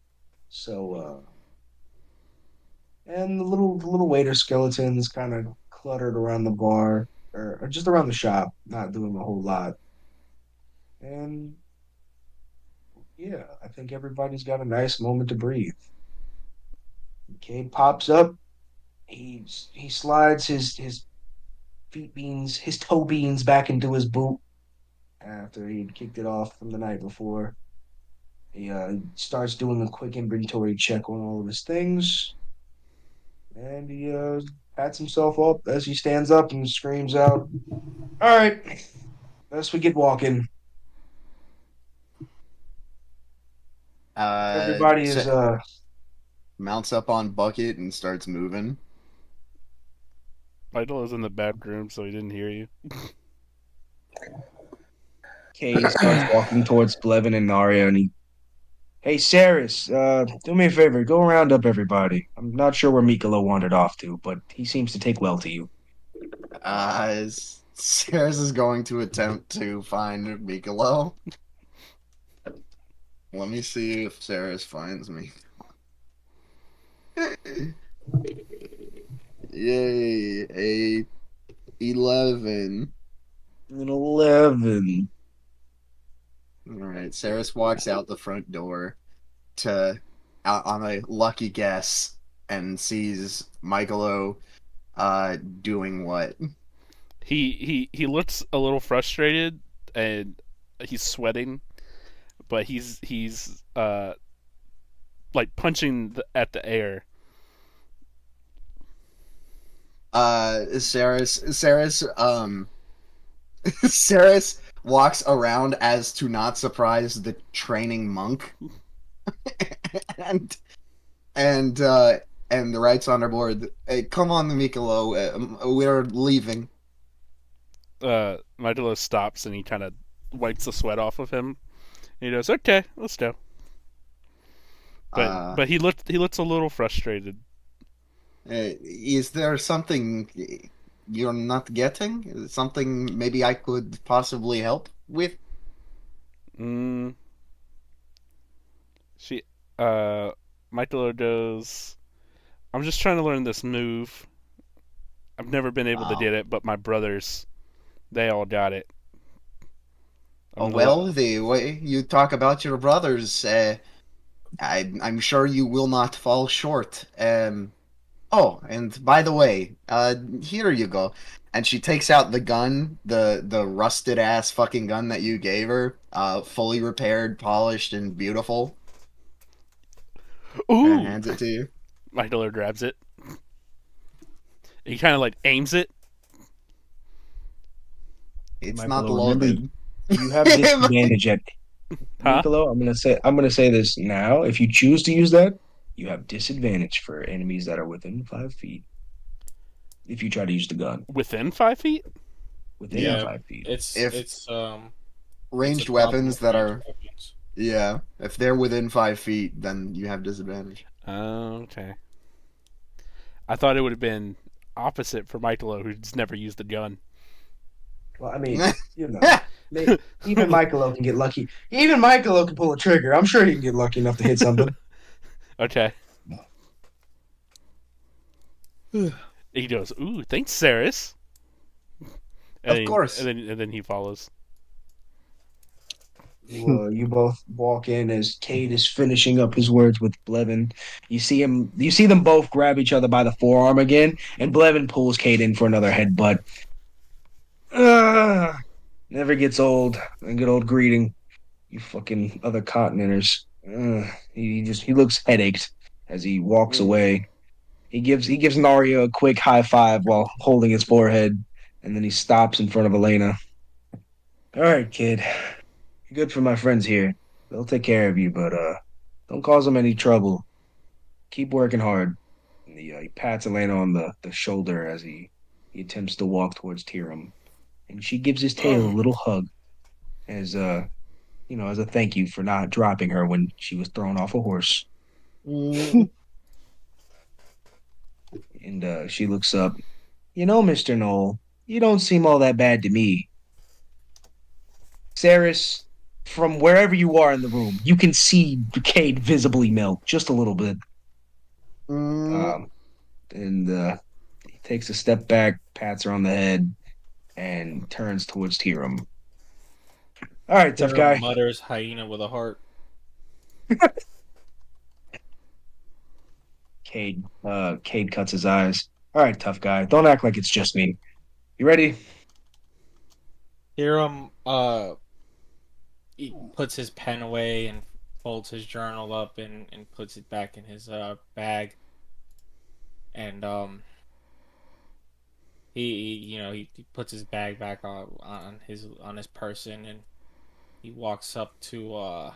So, and the little waiter skeletons kind of cluttered around the bar or just around the shop, not doing a whole lot. And yeah, I think everybody's got a nice moment to breathe. Cade pops up. He slides his his toe beans back into his boot after he'd kicked it off from the night before. He starts doing a quick inventory check on all of his things, and he pats himself up as he stands up and screams out, "All right, let's we get walking." Everybody is mounts up on Bucket and starts moving. Michaelo was in the back room, so he didn't hear you. Cade starts walking towards Blevin and Narya, and hey, Ceres, do me a favor, go round up everybody. I'm not sure where Michaelo wandered off to, but he seems to take well to you. Ceres is going to attempt to find Michaelo. Let me see if Ceres finds me. Yay, a 11. An 11. right. Ceres walks out the front door to out on a lucky guess and sees Michaelo doing what? He looks a little frustrated and he's sweating, but he's like punching at the air. Ceres Ceres walks around as to not surprise the training monk and and uh and writes on her board, hey, come on, Mikolo, we're leaving. Milo stops and he kind of wipes the sweat off of him. And he goes, "Okay, let's go." But he looks a little frustrated. Is there something you're not getting? Something maybe I could possibly help with? Mm, she uh Michaelo goes, "I'm just trying to learn this move. I've never been able to Oh. get it, but my brothers, they all got it." Oh, I'm well, gonna the way you talk about your brothers, I'm sure you will not fall short. Oh, and by the way, here you go. And she takes out the gun, the rusted ass fucking gun that you gave her, fully repaired, polished, and beautiful, and Ooh! hands it to you. Michaelo grabs it. He kind of like aims it. It's not Michaelo, remember loaded. you have disadvantage at Huh? Michaelo. I'm gonna say this now. If you choose to use that, you have disadvantage for enemies that are within 5 feet. If you try to use the gun Within 5 feet? within Yeah, 5 feet. If it's a ranged problem weapons with that ranged are, weapons. yeah, if they're within 5 feet, then you have disadvantage. Okay. I thought it would have been opposite for Michaelo, who's never used a gun. Well, I mean, even Michaelo can get lucky. Even Michaelo can pull a trigger. I'm sure he can get lucky enough to hit something. Okay. He goes, "Ooh, thanks, Ceres." Of course. And then he follows. You both walk in as Cade is finishing up his words with Blevan. You see them both grab each other by the forearm again, and Blevan pulls Cade in for another headbutt. Ugh, never gets old. A good old greeting, you fucking other continenters. He looks headached as he walks away. He gives Naria a quick high five while holding his forehead, and then he stops in front of Elena. All right, kid. You're good for my friends here. They'll take care of you, but don't cause them any trouble. Keep working hard. And he pats Elena on the shoulder as he attempts to walk towards Tyrum, and she gives his tail a little hug as as a thank you for not dropping her when she was thrown off a horse. And she looks up. Mr. Knoll, you don't seem all that bad to me. Ceres, from wherever you are in the room, you can see Cade visibly melt just a little bit. Mm, Um, and he takes a step back, pats her on the head, and turns towards Tyrum. All right, tough Hero guy. mutters hyena with a heart. Cade cuts his eyes. All right, tough guy. Don't act like it's just me. You ready? Hero he puts his pen away and folds his journal up and puts it back in his bag. And he puts his bag back on his person, and he walks up to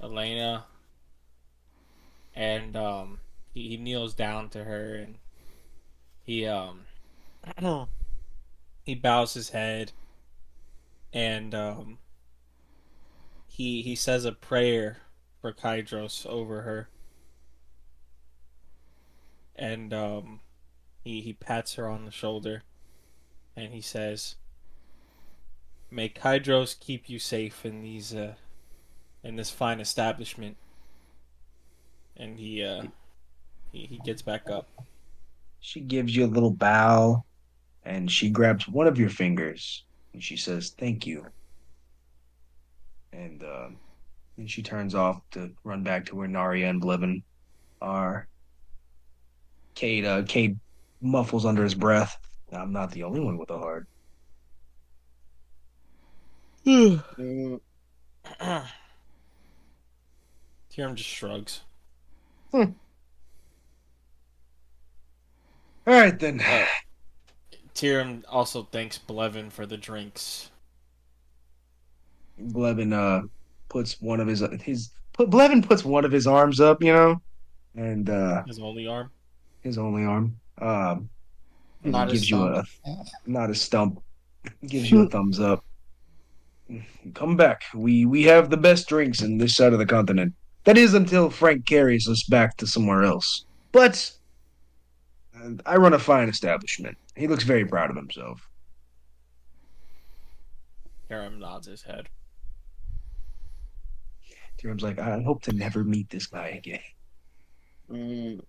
Elena, and he kneels down to her, and he he bows his head, and he says a prayer for Kydros over her, and he pats her on the shoulder, and he says, "May Kydros keep you safe in this fine establishment." And he gets back up. She gives you a little bow, and she grabs one of your fingers, and she says, "Thank you." and she turns off to run back to where Narya and Blevan are. Cade muffles under his breath. I'm not the only one with a heart. Mm, Tyrum just shrugs. Hmm. All right then. Tyrum also thanks Blevan for the drinks. Blevin puts one of Blevin puts one of his arms up, and His only arm. his only arm. And he Not a gives you stump. a not a stump, gives you a thumbs up. Come back. We have the best drinks in this side of the continent. That is until Frank carries us back to somewhere else. But I run a fine establishment. He looks very proud of himself. Tyrum nods his head. Tyrum's like, I hope to never meet this guy again. mm.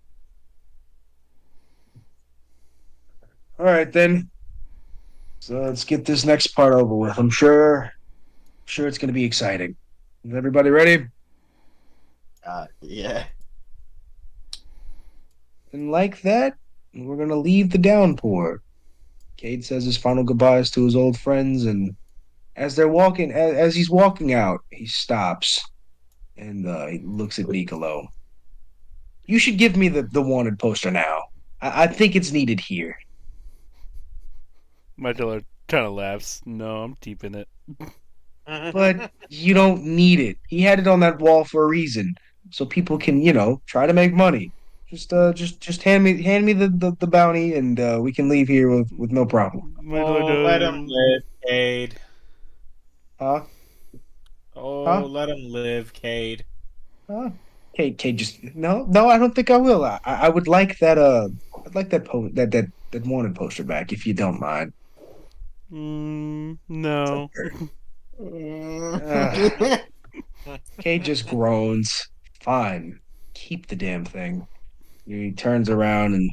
All right then. So let's get this next part over with. I'm sure it's going to be exciting. Is everybody ready? Yeah. And like that, we're going to leave the downpour. Cade says his final goodbyes to his old friends, and as he's walking out, he stops and he looks at Michaelo. You should give me the wanted poster now. I think it's needed here. Michaelo kind of laughs. No, I'm keeping it. But you don't need it. He had it on that wall for a reason, so people can, try to make money. Just hand me the bounty, and we can leave here with no problem. Michaelo Oh, let him goes. live, Cade. Huh? Oh, Huh? let him live, Cade. Huh? Kate, just no. I don't think I will. I would like that. I'd like that wanted poster back if you don't mind. No. Uh, Kate just groans. Fine, keep the damn thing. He turns around and,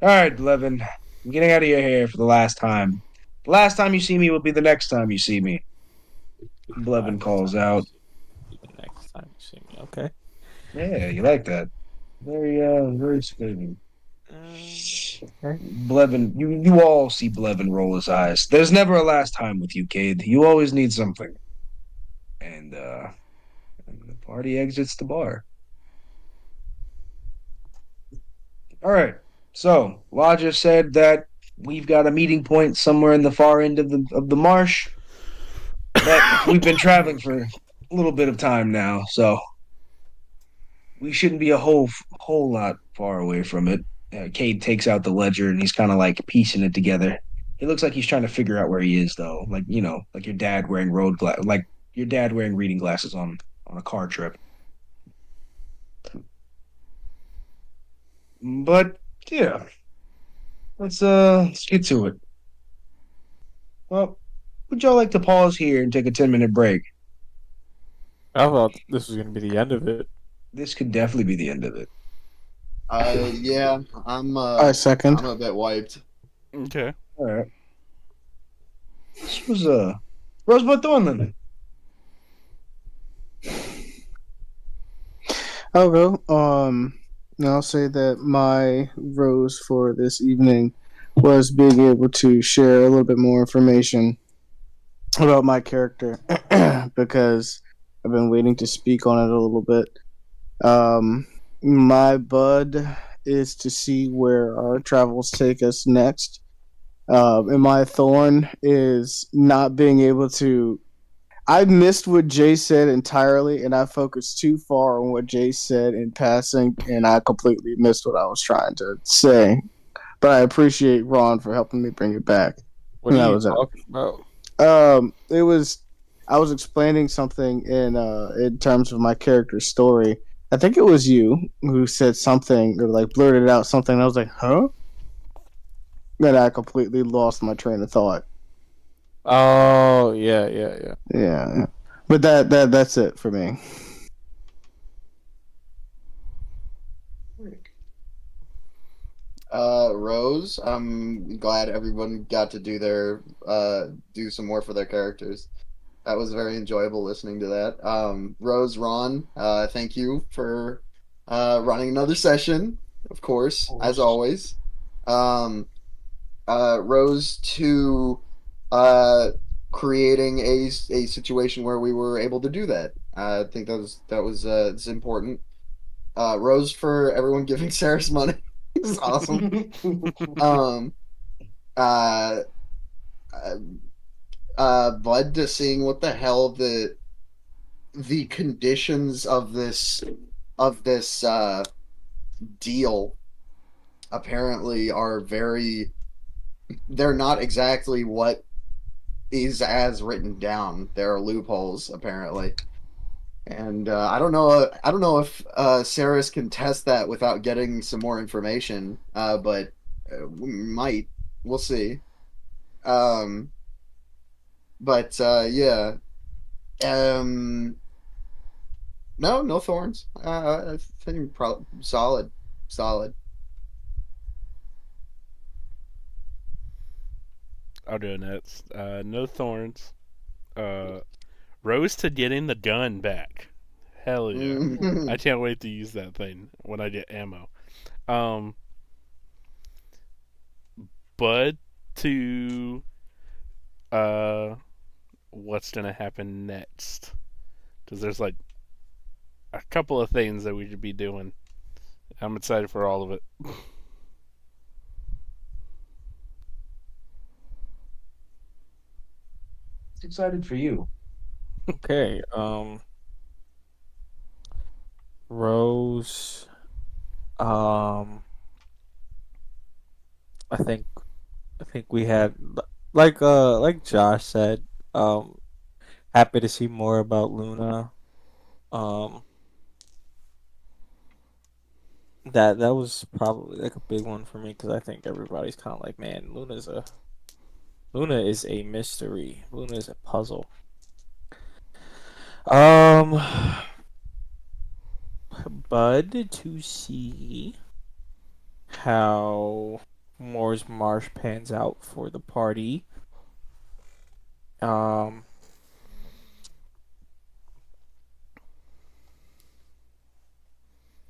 all right, Levin, I'm getting out of your hair for the last time. The last time you see me will be the next time you see me. Blevin Last calls time you out. see me, the next time you see me. Okay. Yeah, you like that. Very smooth. Okay. Blevin, you all see Blevin roll his eyes. There's never a last time with you, Cade. You always need something. And the party exits the bar. All right. So Lodge said that we've got a meeting point somewhere in the far end of the marsh. But we've been traveling for a little bit of time now, so we shouldn't be a whole lot far away from it. Cade takes out the ledger and he's kind of like piecing it together. He looks like he's trying to figure out where he is, though. Like like your dad wearing like your dad wearing reading glasses on a car trip. But yeah, let's get to it. Well, would y'all like to pause here and take a 10-minute break? I thought this was going to be the end of it. This could definitely be the end of it. Yeah, I'm I second. I'm a bit wiped. Okay. All right. This was Rosebud Thorn then. I'll go. And I'll say that my rose for this evening was being able to share a little bit more information about my character because I've been waiting to speak on it a little bit. My bud is to see where our travels take us next. And my thorn is not being able to. I missed what Jay said entirely, and I focused too far on what Jay said in passing, and I completely missed what I was trying to say. But I appreciate Ron for helping me bring it back. What And are that you was it. talking about? It was I was explaining something in terms of my character's story. I think it was you who said something or like blurted out something. And I was like, "Huh?" Then I completely lost my train of thought. Oh, yeah. Yeah, but that's it for me. Rose, I'm glad everyone got to do some more for their characters. That was very enjoyable listening to that. Rose, Ron, thank you for running another session, of Of course, as course. always. Um, Rose to uh, creating a situation where we were able to do that. I think that was it's important. Rose for everyone giving Ceres money. This is awesome. Um, uh, uh, Bud to seeing what the hell the conditions of this deal apparently are very they're not exactly what is as written down. There are loopholes apparently. And I don't know if Ceres can test that without getting some more information. But we might. We'll see. Um, but yeah. Um, no, no thorns. I think solid, solid. I'll do it next. No thorns. Uh, Rose to getting the gun back. Hell yeah! I can't wait to use that thing when I get ammo. Um, Bud to uh, what's gonna happen next? Because there's like a couple of things that we should be doing. I'm excited for all of it. Excited for you. Okay. Rose. Um, I think I think we had like Josh said. Happy to see more about Luna. Um, that was probably like a big one for me because I think everybody's kind of like, man, Luna is a mystery. Luna is a puzzle. Um, Bud to see how Moore's Marsh pans out for the party. Um,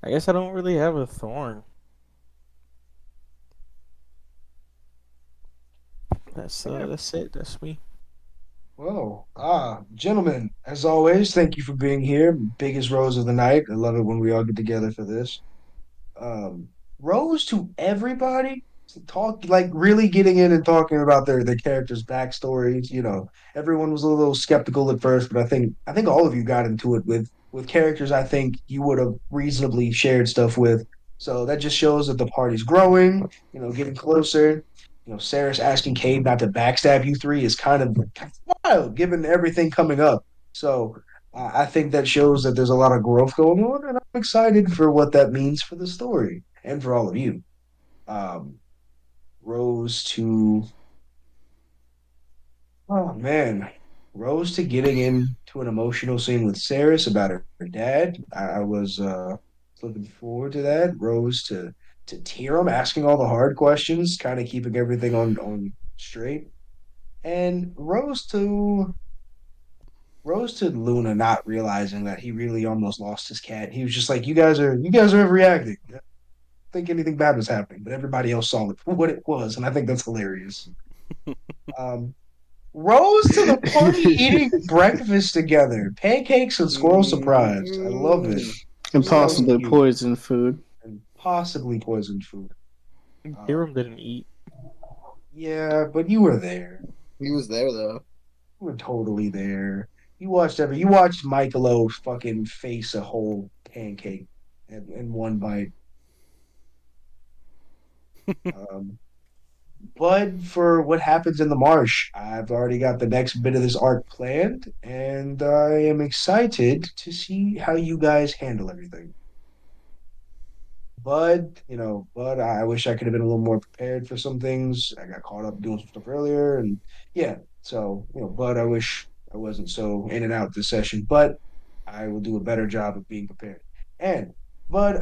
I guess I don't really have a thorn. Yeah. That's it. That's me. Well, gentlemen, as always, thank you for being here. Biggest rose of the night. I love it when we all get together for this. um Rose to everybody to talk, like really getting in and talking about their characters' backstories. Everyone was a little skeptical at first, but I think all of you got into it with characters I think you would have reasonably shared stuff with. So that just shows that the party's growing, getting closer. Ceres asking Cade not to backstab you three is kind of wild given everything coming up. So I think that shows that there's a lot of growth going on, and I'm excited for what that means for the story and for all of you. Um, Rose to, oh man, Rose to getting into an emotional scene with Ceres about her dad. I was looking forward to that. Rose to Tyrum asking all the hard questions, kind of keeping everything on straight, and Rose to Luna not realizing that he really almost lost his cat. He was just like, you guys are overreacting. I don't think anything bad was happening, but everybody else saw it for what it was, and I think that's hilarious. Um, Rose to the party eating breakfast together, pancakes and squirrel surprise. I love it. And So possibly cute poison food. and possibly poisoned food. Hiram Um, didn't eat. yeah, but you were there. He was there though. You were totally there. You watched Michaelo fucking face a whole pancake in one bite. Um, but for what happens in the marsh, I've already got the next bit of this arc planned, and I am excited to see how you guys handle everything. But I wish I could have been a little more prepared for some things. I got caught up doing some stuff earlier, and yeah, so but I wish I wasn't so in and out this session. But I will do a better job of being prepared. And but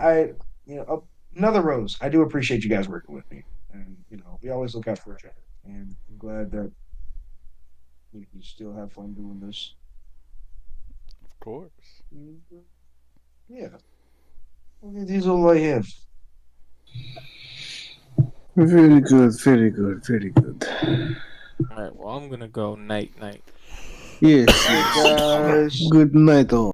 another rose. I do appreciate you guys working with me, and we always look out for each other. And I'm glad that we still have fun doing this. course. Yeah. These are all I have. Very good, very good, very good. All right. Well, I'm gonna go night night. Yes, Hey yes. guys. Good night, all.